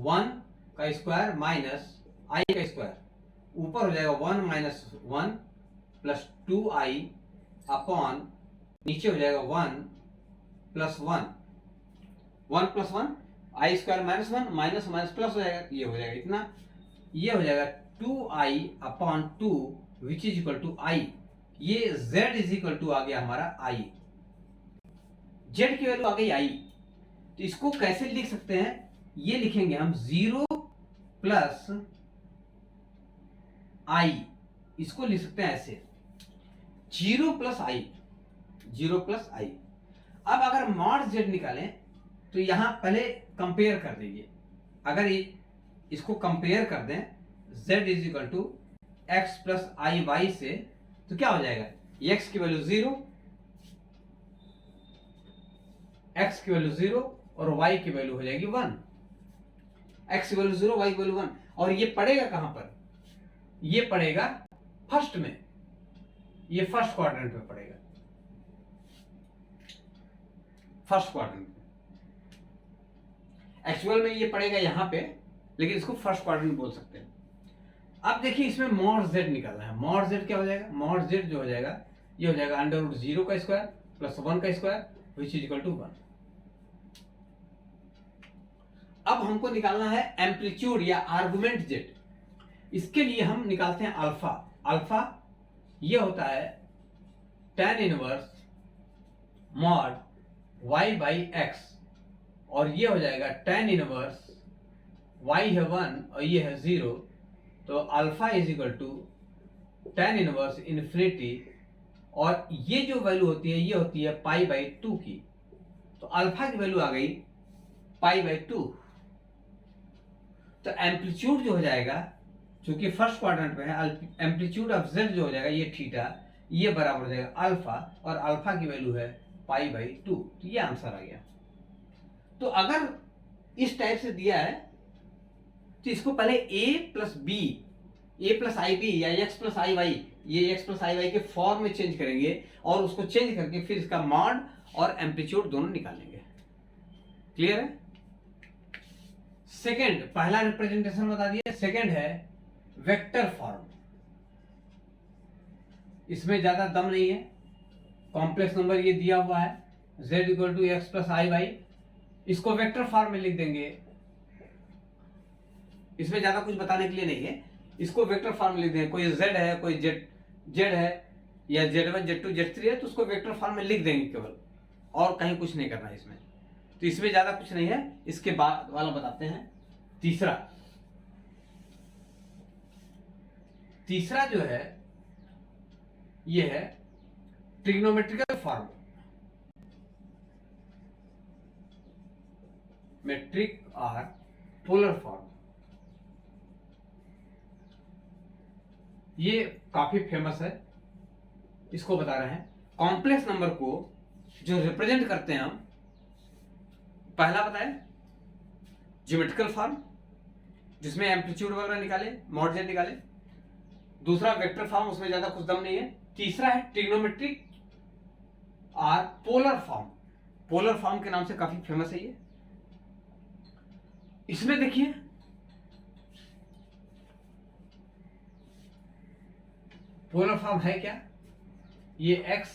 1 का स्क्वायर माइनस आई का स्क्वायर, ऊपर हो जाएगा 1 माइनस 1 प्लस 2i अपॉन नीचे हो जाएगा 1 plus 1, 1 plus 1 i square minus 1 minus minus plus हो जाएगा, ये हो जाएगा इतना, ये हो जाएगा 2i upon 2 which is equal to i. ये z इज इक्वल टू आ गया हमारा i, z की वैल्यू आ गई i। तो इसको कैसे लिख सकते हैं, ये लिखेंगे हम 0 प्लस i, इसको लिख सकते हैं ऐसे 0 प्लस i, 0 प्लस i। अब अगर मॉड z निकालें तो यहां पहले कंपेयर कर दीजिए, अगर इसको कंपेयर कर दें z is equal to x plus i y से, तो क्या हो जाएगा, x की वैल्यू 0, x की वैल्यू 0 और y की वैल्यू हो जाएगी 1, x की वैल्यू 0 y की वैल्यू 1। और ये पड़ेगा कहां पर, ये पड़ेगा फर्स्ट में, ये फर्स्ट क्वाड्रेंट में पड़ेगा, फर्स्ट क्वाड्रेंट में। एक्चुअल में ये पड़ेगा यहां पे, लेकिन इसको फर्स्ट क्वाड्रेंट बोल सकते हैं। अब देखिए इसमें मॉड z निकालना है, मॉड z क्या हो जाएगा, मॉड z जो हो जाएगा ये हो जाएगा अंडर रूट 0 का स्क्वायर प्लस 1 का square which is equal to 1। अब हमको निकालना है एम्पलीट्यूड या आर्गुमेंट z। इसके लिए हम निकालते हैं अल्फा। अल्फा ये होता है tan inverse mod y by x, और ये हो जाएगा tan इनवर्स y है 1 और ये है 0, तो alpha is equal to tan inverse infinity, और ये जो वैल्यू होती है ये होती है पाई बाई 2 की, तो अल्फा की वैल्यू आ गई पाई बाई 2। तो एम्पलीट्यूड जो हो जाएगा, चूंकि फर्स्ट क्वाड्रेंट में है, एम्पलीट्यूड ऑफ z जो हो जाएगा ये थीटा, ये बराबर हो जाएगा अल्फा, और अल्फा की वैल्यू है पाई बाई 2। तो ये आंसर आ गया। तो अगर इस टाइप से दिया है तो इसको पहले a plus b, a plus i b या एक्स प्लस आई वाई, ये एक्स प्लस आई वाई के फॉर्म में चेंज करेंगे, और उसको चेंज करके फिर इसका मॉड और एम्पलीट्यूड दोनों निकालेंगे। क्लियर है। सेकंड, पहला रिप्रेजेंटेशन बता दिया, सेकंड है वेक्टर फॉर्म। इसमें ज्यादा दम नहीं है, कॉम्प्लेक्स नंबर ये दिया हुआ है z equal to x plus i y, इसको वेक्टर फॉर्म में लिख देंगे। इसमें ज्यादा कुछ बताने के लिए नहीं है, इसको वेक्टर फॉर्म में लिख देंगे। कोई z है, कोई z है, या z1 z2 z3 है, तो उसको वेक्टर फॉर्म में लिख देंगे केवल, और कहीं कुछ नहीं करना है इसमें। तो इसमें ज्यादा कुछ नहीं है। इसके बाद वाला बताते हैं तीसरा। तीसरा जो है ये है ट्रिग्नोमेट्रिकल फॉर्म, मेट्रिक और पोलर फॉर्म। ये काफी फेमस है, इसको बता रहे हैं। कॉम्प्लेक्स नंबर को जो रिप्रेजेंट करते हैं हम, पहला बताएं ज्योमेट्रिकल फॉर्म, जिसमें एम्पलीट्यूड वगैरह निकाले, मॉड z निकाले। दूसरा वेक्टर फॉर्म, उसमें ज्यादा कुछ दम नहीं है। तीसरा है ट्रिग्नोमेट्रिक और पोलर फॉर्म। पोलर फॉर्म के नाम से काफी फेमस है ये। इसमें देखिए पोलर फॉर्म है क्या, ये x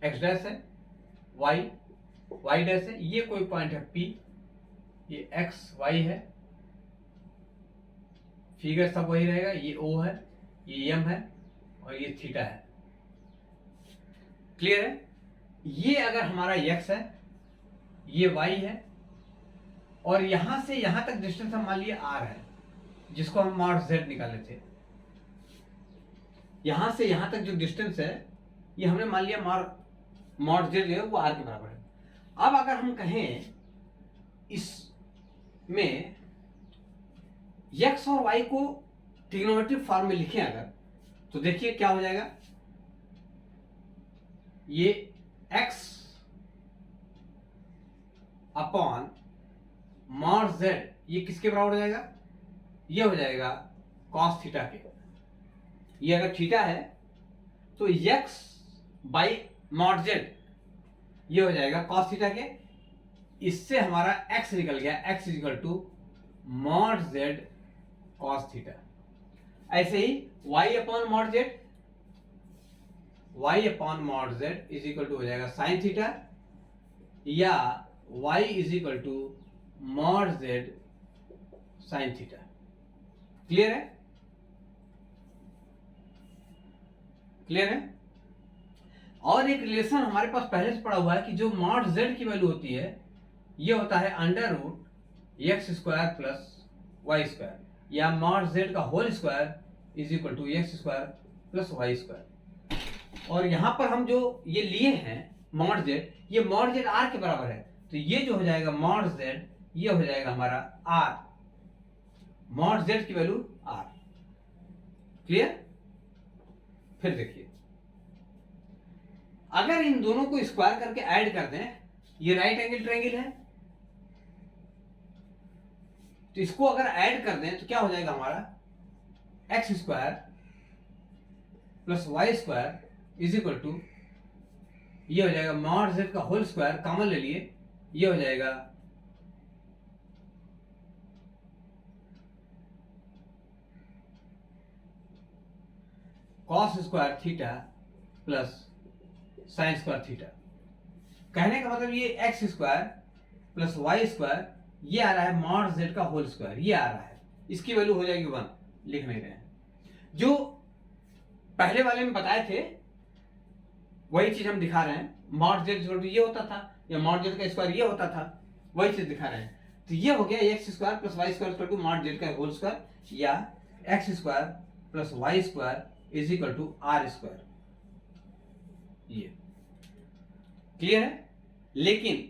डैश है, y डैश है, ये कोई पॉइंट है P, ये x y है, फिगर सब वही रहेगा, ये O है, ये M है और ये थीटा है। क्लियर है। ये अगर हमारा x है, ये y है, और यहां से यहां तक डिस्टेंस हम मान लिए r है, जिसको हम मॉड z निकाले थे। यहां से यहां तक जो डिस्टेंस है ये हमने मान लिया मॉड जेड जो है वो आर के बराबर है। अब अगर हम कहें इसमें एक्स और वाई को ट्रिग्नोमेट्रिक फॉर्म में लिखें अगर, तो देखिए क्या हो जाएगा, ये x अपॉन मॉड z ये किसके बराबर हो जाएगा, ये हो जाएगा कॉस थीटा के। ये अगर थीटा है तो x बाई मॉड z ये हो जाएगा कॉस थीटा के। इससे हमारा x निकल गया, x equal to mod z cos theta. ऐसे ही y upon mod z, y upon mod z is equal to हो जाएगा साइन थीटा, या y is equal to mod z sine theta. Clear है? क्लियर है? और एक रिलेशन हमारे पास पहले से पड़ा हुआ है कि जो मॉड z की वैल्यू होती है ये होता है under root x square plus y square, या मॉड z का whole square is equal to x square plus y square. और यहां पर हम जो ये लिए हैं मॉड z, ये मॉड z r के बराबर है, तो ये जो हो जाएगा मॉड z ये हो जाएगा हमारा r, मॉड z की वैल्यू r। क्लियर? फिर देखिए, अगर इन दोनों को स्क्वायर करके ऐड कर दें, ये राइट एंगल ट्रायंगल है, तो इसको अगर ऐड कर दें तो क्या हो जाएगा हमारा x square plus y square is equal to, ये हो जाएगा मॉड z का होल स्क्वायर, कॉमन ले लिए, ये हो जाएगा cos square theta plus sine square theta. कहने का मतलब ये x square plus y square ये आ रहा है मॉड z का होल स्क्वायर, ये आ रहा है, इसकी वैल्यू हो जाएगी 1, लिख नहीं रहे हैं। जो पहले वाले में बताए थे वही चीज हम दिखा रहे हैं, मॉड z ये होता था या मॉड z का स्क्वायर ये होता था, वही चीज दिखा रहे हैं। तो ये हो गया x square plus y square equal to mod z का होल स्क्वायर, या x square plus y square is equal to r square. ये क्लियर है? लेकिन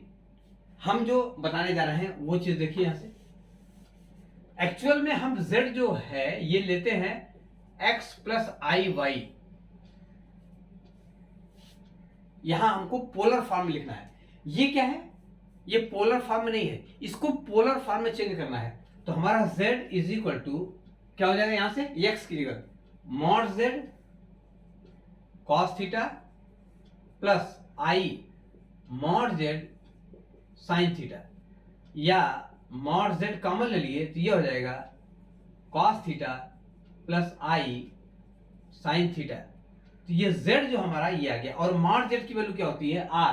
हम जो बताने जा रहे हैं वो चीज देखिए यहां से, एक्चुअल में हम z जो है ये लेते हैं x प्लस आई वाई, यहां हमको पोलर फॉर्म में लिखना है। ये क्या है, ये पोलर फॉर्म में नहीं है, इसको पोलर फॉर्म में चेंज करना है। तो हमारा z इज इक्वल टू क्या हो जाएगा, यहां से x की जगह mod z cos theta plus i mod z sine theta, या मॉड z कॉमन ले लिए तो ये हो जाएगा cos theta plus i sine theta. तो ये z जो हमारा ये आ गया, और मॉड z की वैल्यू क्या होती है r,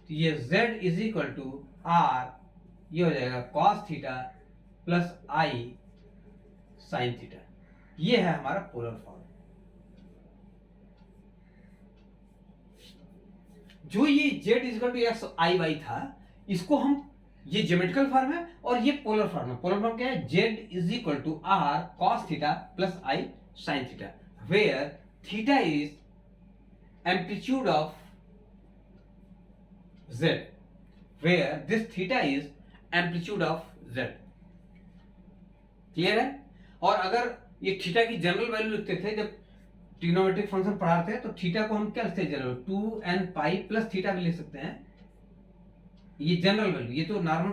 तो ये z is equal to r, ये हो जाएगा cos theta plus i sine theta. ये है हमारा पोलर फॉर्म। जो ये z is equal to x i y था, इसको हम, ये ज्योमेट्रिकल फॉर्म है और ये पोलर फॉर्म है। पोलर फॉर्म क्या है, z is equal to r cos theta plus i sin theta, where theta is amplitude of z, where this theta is amplitude of z। Clear है? और अगर ये थीटा की जनरल वैल्यू लिखते थे जब ट्रिग्नोमेट्रिक फंक्शन पढ़ाते हैं, तो थीटा को हम क्या लिखते हैं general, 2n pi plus theta भी लिख सकते हैं। ये जनरल वैल्यू, ये तो नॉर्मल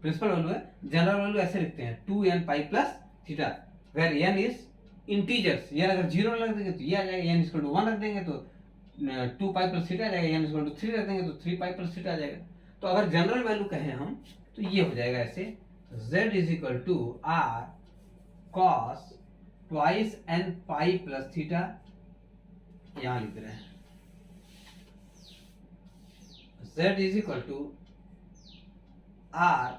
प्रिंसिपल वैल्यू है, जनरल वैल्यू ऐसे लिखते हैं 2n pi plus theta, where n is integers. ये अगर 0 रख देंगे तो ये आ जाएगा, n इक्वल टू 1 रख देंगे तो 2 पाई प्लस थीटा आ जाएगा, n इक्वल टू 3 रख देंगे तो 3 पाई प्लस थीटा आ जाएगा। तो अगर जनरल वैल्यू कहें हम तो ये हो जाएगा ऐसे, z is equal to r cos twice n pi plus theta, यहां लिख रहे हैं z is equal to r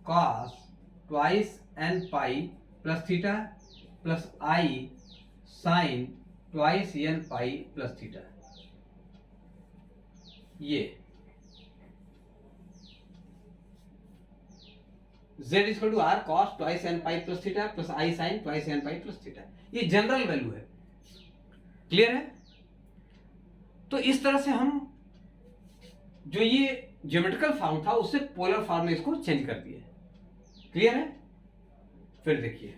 cos twice n pi plus theta plus i sin twice n pi plus theta. ये z is equal to r cos twice n pi plus theta plus i sin twice n pi plus theta, ये जनरल वैल्यू है। क्लियर है? तो इस तरह से हम जो ये ज्योमेट्रिकल फॉर्म था उससे पोलर फॉर्म में इसको चेंज कर दिए। क्लियर है? फिर देखिए,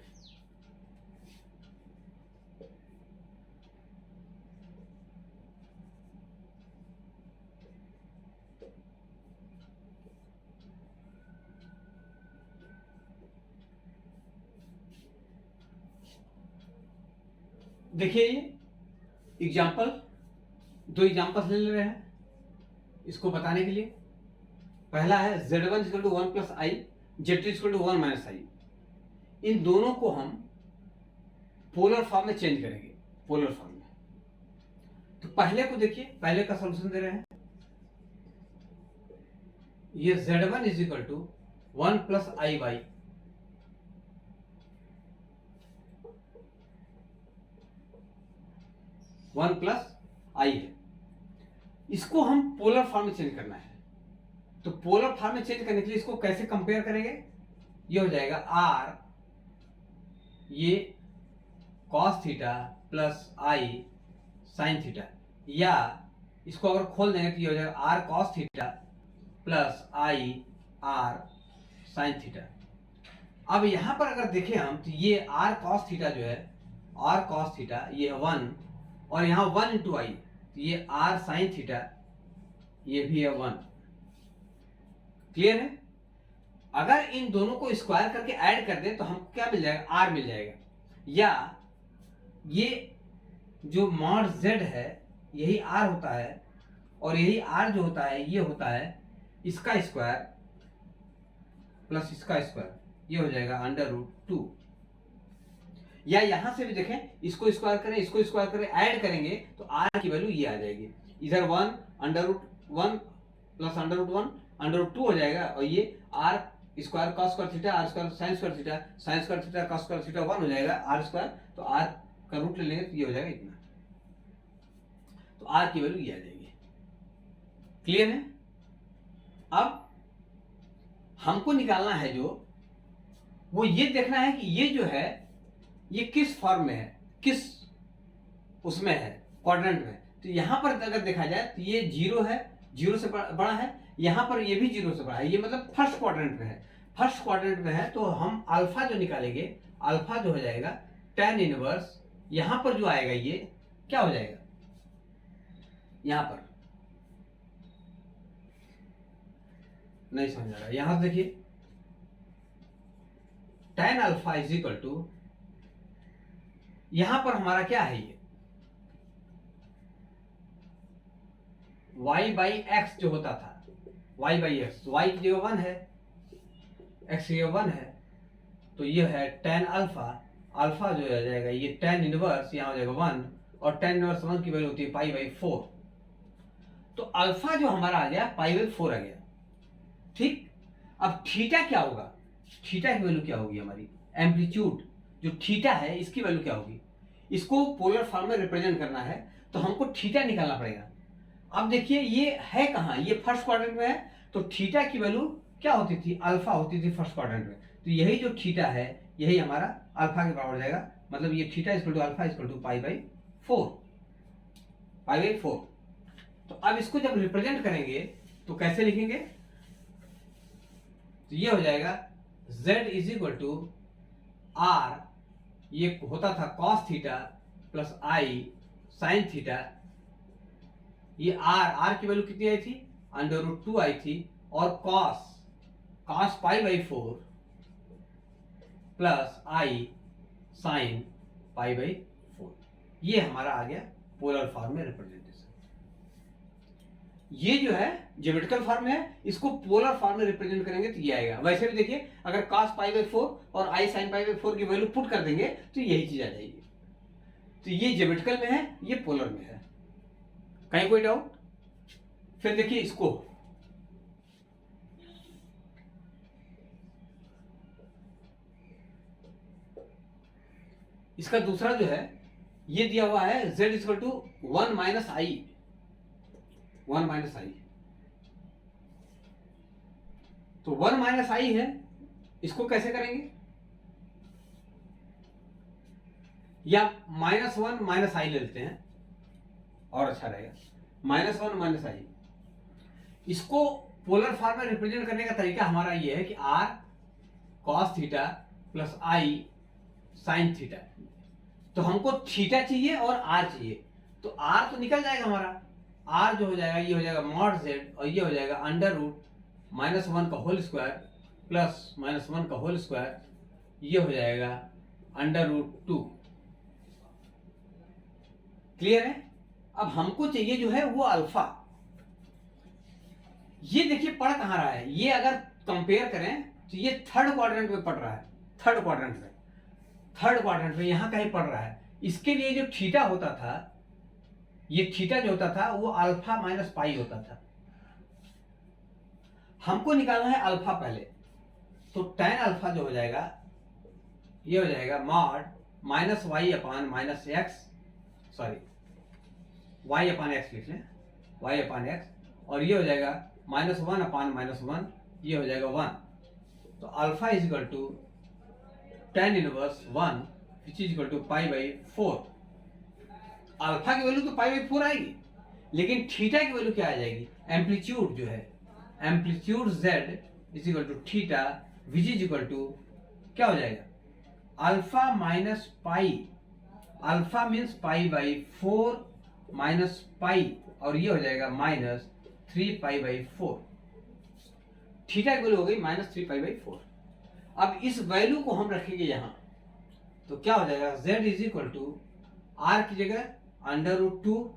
देखिए ये एग्जाम्पल, दो एग्जाम्पल्स ले रहे हैं इसको बताने के लिए। पहला है z1 equal to 1 plus i, z2 equal to 1 minus i. इन दोनों को हम पोलर फॉर्म में चेंज करेंगे, पोलर फॉर्म में। तो पहले को देखिए, पहले का सॉल्यूशन दे रहे हैं। ये z1 is equal to 1 plus i by 1 plus i है। इसको हम पोलर फॉर्म में चेंज करना है। तो पोलर फॉर्म में चेंज करने के लिए इसको कैसे कंपेयर करेंगे? ये हो जाएगा r ये cos theta plus i sine theta, या इसको अगर खोल देंगे तो ये हो जाएगा r cos थीटा प्लस आई r साइन थीटा। अब यहां पर अगर देखें हम तो ये r cos थीटा जो है, r cos थीटा ये 1 और यहाँ 1 इंटू आई, तो ये r साइन थीटा ये भी है 1। क्लियर है? अगर इन दोनों को स्क्वायर करके ऐड कर दें तो हमको क्या मिल जाएगा? r मिल जाएगा। या ये जो मॉड z है यही r होता है, और यही r जो होता है ये होता है इसका स्क्वायर प्लस इसका स्क्वायर, ये हो जाएगा √2। या यहां से भी देखें, इसको स्क्वायर करें, इसको स्क्वायर करें, ऐड करेंगे तो r की वैल्यू ये आ जाएगी। इधर 1 √1 प्लस √1 √2 हो जाएगा, और ये r square cos square theta, r square sine square theta, sign square theta cos square theta 1 हो जाएगा r स्क्वायर, तो r का रूट ले लेंगे तो ये हो जाएगा इतना। तो r की वैल्यू ये आ जाएगी। क्लियर है? अब हमको निकालना है जो, वो ये देखना है कि ये जो है ये किस फॉर्म में है, किस उसमें है, क्वाड्रेंट में। तो यहां पर अगर देखा जाए तो ये 0 है, 0 से बड़ा है, यहां पर ये भी 0 से बड़ा है, ये मतलब फर्स्ट क्वाड्रेंट में है। फर्स्ट क्वाड्रेंट में है तो हम अल्फा जो निकालेंगे, अल्फा जो हो जाएगा tan इनवर्स, यहां पर जो आएगा ये क्या हो जाएगा? यहां पर नहीं समझ आ रहा, यहां से देखिए tan alpha is equal to, यहां पर हमारा क्या है, ये y बाई एक्स जो होता था, y बाई एक्स, y की जगह 1 है, x की जगह 1 है, तो ये है tan अल्फा, अल्फा जो आ जाएगा ये tan इनवर्स, यहां हो जाएगा 1, और tan इनवर्स 1 की वैल्यू होती है पाई बाई 4। तो अल्फा जो हमारा आ गया पाई बाई 4 आ गया। ठीक, अब थीटा क्या होगा? थीटा की वैल्यू क्या होगी हमारी? एम्पलीट्यूड जो थीटा है इसकी वैल्यू क्या होगी? इसको पोलर फॉर्म में रिप्रेजेंट करना है तो हमको थीटा निकालना पड़ेगा। अब देखिए ये है कहाँ? ये फर्स्ट क्वाड्रेंट में है, तो थीटा की वैल्यू क्या होती थी? अल्फा होती थी फर्स्ट क्वाड्रेंट में। तो यही जो थीटा है यही हमारा अल्फा के बराबर हो जाएगा, मतलब ये theta equal to alpha equal to pi by 4, pi by 4। तो अब इसको जब रिप्रेजेंट करेंगे तो कैसे लिखेंगे? तो ये हो जाएगा z is equal to r, ये होता था cos theta plus i sine theta, ये r की वैल्यू कितनी आई थी? √2 आई थी, और cos pi by 4 plus i sine pi by 4, ये हमारा आ गया पोलर फॉर्म में रिप्रेजेंटेशन। ये जो है ज्योमेट्रिकल फॉर्म में है, इसको पोलर फॉर्म में रिप्रेजेंट करेंगे तो ये आएगा। वैसे भी देखिए अगर cos पाई बाई 4 और आई साइन पाई बाई 4 की वैल्यू पुट कर देंगे तो यही चीज आ जाएगी। तो ये ज्योमेट्रिकल में है, ये पोलर में है। कहीं कोई डाउट? फिर देखिए इसको, इसका दूसरा जो है ये दिया हुआ है z equal to 1 minus i, 1 minus i. तो 1 माइनस आई है, इसको कैसे करेंगे? या -1 माइनस आई ले लेते हैं और अच्छा रहेगा। -1 माइनस आई। इसको पोलर फॉर्म में रिप्रेजेंट करने का तरीका हमारा ये है कि r cos theta plus i sin theta. तो हमको थीटा चाहिए और r चाहिए, तो r तो निकल जाएगा हमारा, r जो हो जाएगा ये हो जाएगा मॉड z और ये हो जाएगा अंडर रूट -1 का होल स्क्वायर प्लस -1 का होल स्क्वायर, ये हो जाएगा अंडर रूट 2। क्लियर है? अब हमको चाहिए जो है वो अल्फा। ये देखिए पढ़ कहाँ रहा है, ये अगर कंपेयर करें तो ये थर्ड क्वाड्रेंट में पढ़ रहा है, थर्ड क्वाड्रेंट में यहाँ कहीं पढ़ रहा है। इसके लिए जो थीटा होता था, ये थीटा जो होता था वो अल्फा माइनस पाई होता था। हमको निकालना है अल्फा पहले, तो tan अल्फा जो हो जाएगा ये हो जाएगा mod minus y upon minus x, sorry y upon x लिख लें, वाई अपान एक्स, और ये हो जाएगा -1 अपान -1, ये हो जाएगा 1। तो alpha is equal to tan inverse 1 which is equal to π/4। Alpha की वैल्यू तो π/4 आएगी, लेकिन थीटा की वैल्यू क्या आ जाएगी, एम्पलीट्यूड जो है, amplitude z is equal to theta which is equal to क्या हो जाएगा, alpha minus pi, alpha means π/4 minus pi, और ये हो जाएगा -3π/4। थीटा की वैल्यू हो गई -3π/4। अब इस वैल्यू को हम रखेंगे यहाँ, तो क्या हो जाएगा, z is equal to r की जगह अंडर रूट 2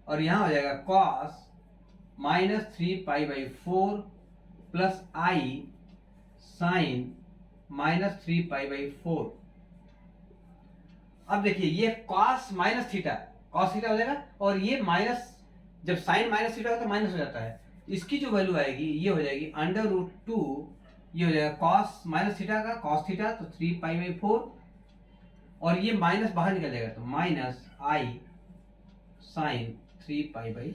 और यहाँ हो जाएगा cos -3π/4 प्लस i साइन -3π/4। अब देखिए ये cos minus theta, cos theta हो जाएगा, और ये माइनस, जब साइन माइनस थीटा होता है तो माइनस हो जाता है। इसकी जो वैल्यू आएगी ये हो जाएगी अंडर रूट 2, ये हो जाएगा cos माइनस थीटा का cos थीटा, तो 3π/4, और ये माइनस बाहर निकल जाएगा तो माइनस i साइन 3π/,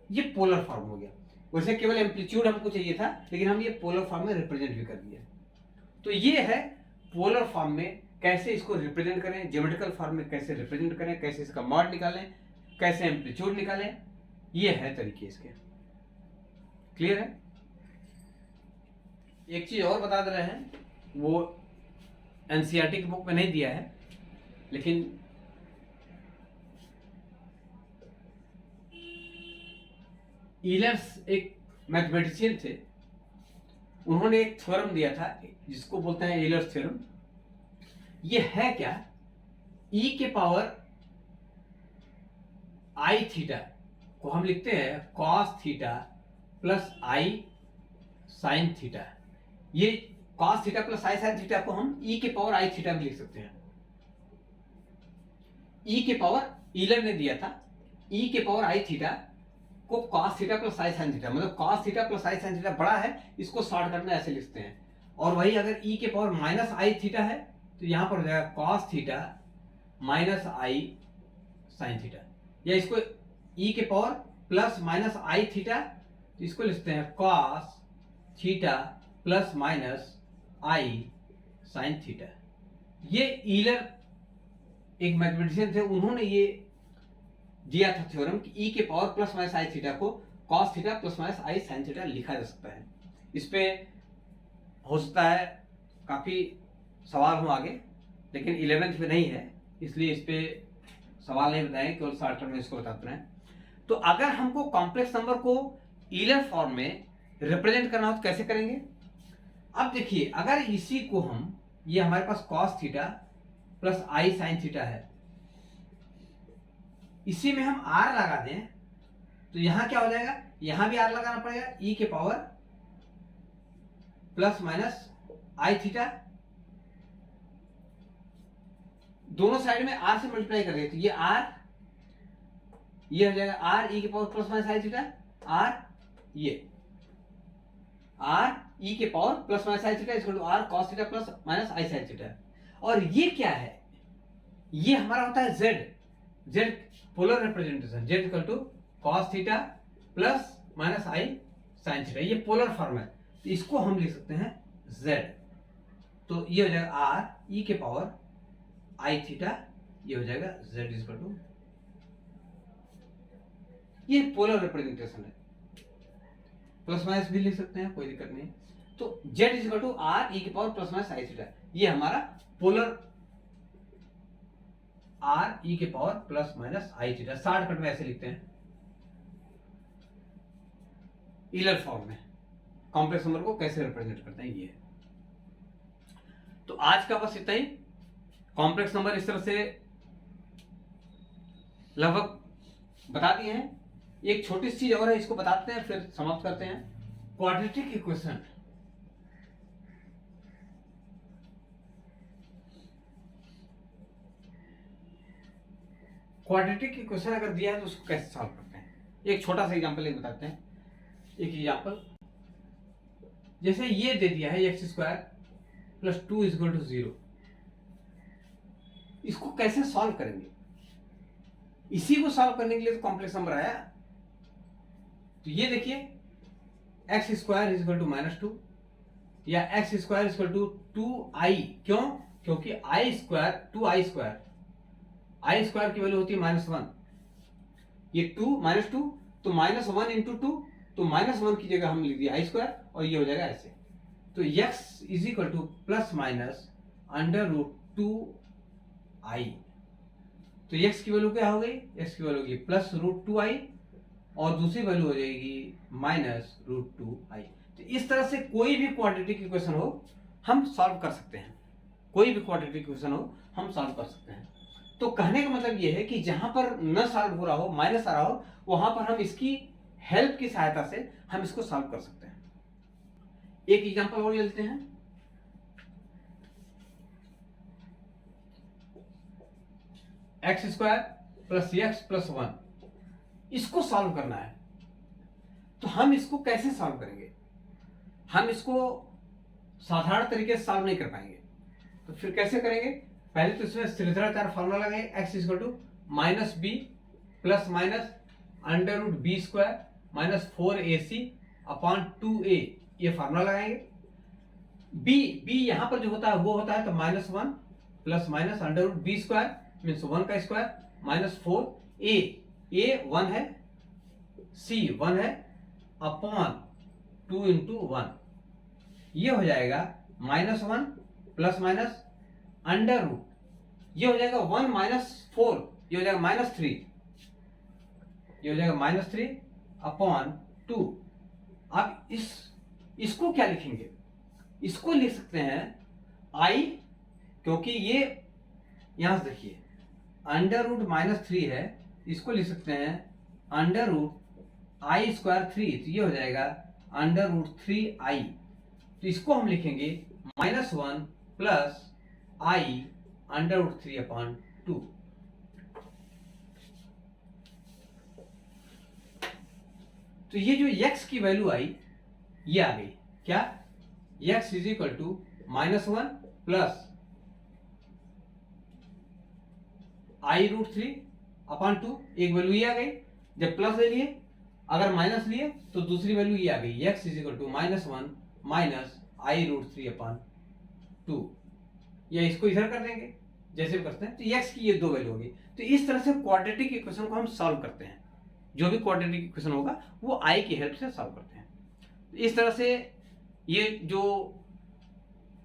ये पोलर फॉर्म हो गया। वैसे केवल एम्पलीट्यूड हमको चाहिए था, लेकिन हम ये पोलर फॉर्म में रिप्रेजेंट भी कर दिए। तो ये है पोलर फॉर्म में कैसे इसको रिप्रेजेंट करें, ज्योमेट्रिकल फॉर्म में कैसे रिप्रेजेंट करें, कैसे इसका मॉड निकालें, कैसे एम्पलीट्यूड निकालें, ये है तरीके इसके। क्लियर है? एक चीज और बता दे रहे हैं, वो एनसीईआरटी की बुक में नहीं दिया है, लेकिन ईलर्स एक मैथमेटिशियन थे, उन्होंने एक थ्योरम दिया था जिसको बोलते हैं ईलर्स थ्योरम। ये है क्या, e के पावर i थीटा को हम लिखते हैं cos theta plus i sin theta. ये cos theta plus i sin theta को हम e के पावर i थीटा भी लिख सकते हैं। e के पावर ईलर ने दिया था, e के पावर i थीटा को cos theta plus i sin theta, मतलब cos theta plus i sin theta बड़ा है, इसको सॉर्ट करना ऐसे लिखते हैं। और वही अगर e के पावर माइनस i थीटा है तो यहां पर हो जाएगा cos theta minus i sin theta, या इसको e के power plus minus i theta, तो इसको लिखते हैं cos theta plus minus i sin theta. ये ईलर एक मैथमेटिशियन थे, उन्होंने ये दिया था थ्योरम कि e के power plus minus i theta को cos theta plus minus i sin theta लिखा जा सकता है। इस पे हो सकता है काफी सवाल हो आगे, लेकिन 11th में नहीं है, इसलिए इस पे सवाल नहीं बताएंगे, केवल शॉर्टकट में इसको बताते हैं। तो अगर हमको कॉम्प्लेक्स नंबर को ईलर फॉर्म में रिप्रेजेंट करना हो तो कैसे करेंगे। अब देखिए, अगर इसी को हम, ये हमारे पास cos theta plus i sin theta है, इसी में हम r लगा दें तो यहां क्या हो जाएगा, यहां भी r लगाना पड़ेगा, e के power plus minus i theta, दोनों साइड में r से मल्टीप्लाई करेंगे तो ये r, ये हो जाएगा r e के power plus minus i theta, r ये r e के power plus minus i theta equal to r cos theta plus minus i sin theta. और ये क्या है, ये हमारा होता है z polar representation, z equal to cos theta plus minus i sin theta, ये पोलर फॉर्म है, तो इसको हम लिख सकते हैं z। तो ये हो जाएगा r e के पावर i थीटा, ये हो जाएगा z इक्वल टू ये पोलर रिप्रेजेंटेशन है, प्लस माइनस भी लिख सकते हैं, कोई दिक्कत नहीं। तो z is equal to r e की power plus minus i theta, ये हमारा पोलर आर ई के power plus minus i theta, shortcut में ऐसे लिखते हैं ईलर फॉर्म में। कॉम्प्लेक्स नंबर को कैसे रिप्रेजेंट करते हैं ये। तो आज का बस इतना ही। कॉम्प्लेक्स नंबर इस तरह से लगभग बता दिए हैं। एक छोटी सी चीज और है, इसको बताते हैं फिर समाप्त करते हैं। क्वाड्रेटिक इक्वेशन, क्वाड्रेटिक इक्वेशन अगर दिया है तो उसको कैसे सॉल्व करते हैं, एक छोटा सा एग्जांपल एक बताते हैं। एक एग्जांपल, जैसे ये दे दिया है x square plus 2 is equal to 0, इसको कैसे सॉल्व करेंगे? इसी को सॉल्व करने के लिए तो कॉम्प्लेक्स नंबर आया। तो ये देखिए x square is equal to -2 या x square is equal to 2i, क्यों? क्योंकि i square 2i square, i square की वैल्यू होती है -1, ये 2 -2 तो -1 इंटू 2, तो -1 की जगह हम लिख दिया आई स्क्वायर और ये हो जाएगा ऐसे। तो x is equal two plus minus √2i, तो x की वैल्यू क्या हो गई? x की वैल्यू होगी प्लस √2i और दूसरी वैल्यू हो जाएगी -√2i। तो इस तरह से कोई भी क्वाड्रेटिक इक्वेशन हो हम सॉल्व कर सकते हैं, कोई भी क्वाड्रेटिक इक्वेशन हो हम सॉल्व कर सकते हैं। तो कहने का मतलब ये है कि जहां पर न सॉल्व हो रहा हो, माइनस आ रहा हो, वहां पर हम इसकी हेल्प की सहायता से हम इसको सॉल्व कर सकते हैं। एक एग्जांपल और ले लेते हैं। X square plus x plus 1, इसको सॉल्व करना है। तो हम इसको कैसे सॉल्व करेंगे? हम इसको साधारण तरीके से सॉल्व नहीं कर पाएंगे, तो फिर कैसे करेंगे? पहले तो इसमें श्रीधराचार्य फॉर्मूला लगाएंगे, x equal to minus b plus minus √b square minus 4ac upon 2a, ये फार्मूला लगाएंगे। b यहां पर जो होता है वो होता है तो -1 plus minus √b square means 1 का स्क्वायर माइनस 4a, a 1 है, c 1 है, अपॉन 2 इंटू 1, ये हो जाएगा -1 प्लस माइनस √, ये हो जाएगा 1 - 4, ये हो जाएगा -3, ये हो जाएगा -3 अपॉन 2। अब इसको क्या लिखेंगे? इसको लिख सकते हैं i, क्योंकि ये यहां से देखिए √-3 है, इसको लिख सकते हैं √i स्क्वायर 3, तो ये हो जाएगा √3i। तो इसको हम लिखेंगे -1 प्लस i √3 अपॉन 2। तो ये जो x की वैल्यू आई ये आ गई क्या? x is equal to -1 plus i√3 upon 2, एक वैल्यू ये आ गई। जब प्लस ले लिए, अगर माइनस लिए तो दूसरी वैल्यू ये आ गई, x is equal to -1 minus i√3 upon 2, या इसको इधर कर देंगे जैसे भी करते हैं। तो x की ये दो वैल्यू होगी। तो इस तरह से क्वाड्रेटिक इक्वेशन को हम सॉल्व करते हैं, जो भी क्वाड्रेटिक इक्वेशन होगा वो i की हेल्प से सॉल्व करते हैं। तो इस तरह से ये जो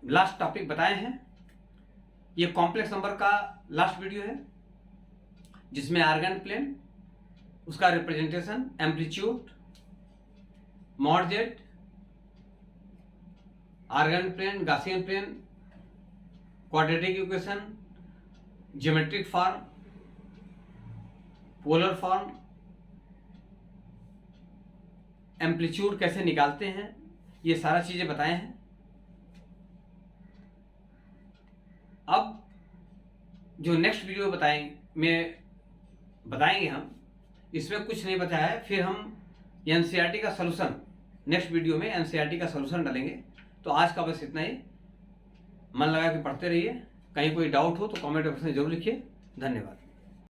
लास्ट टॉपिक बताए हैं, ये कॉम्प्लेक्स नंबर का लास्ट वीडियो है, जिसमें आर्गन प्लेन, उसका representation, amplitude, mod Z, Argand plane, Gaussian plane, quadratic equation, geometric form, polar form, amplitude कैसे निकालते हैं, ये सारा चीजें बताए हैं। अब जो नेक्स्ट वीडियो बताएंगे हम, इसमें कुछ नहीं बताया है, फिर हम एनसीईआरटी का सलूशन नेक्स्ट वीडियो में एनसीईआरटी का सलूशन डालेंगे। तो आज का बस इतना ही। मन लगा के पढ़ते रहिए। कहीं कोई डाउट हो तो कमेंट बॉक्स में जरूर लिखिए। धन्यवाद।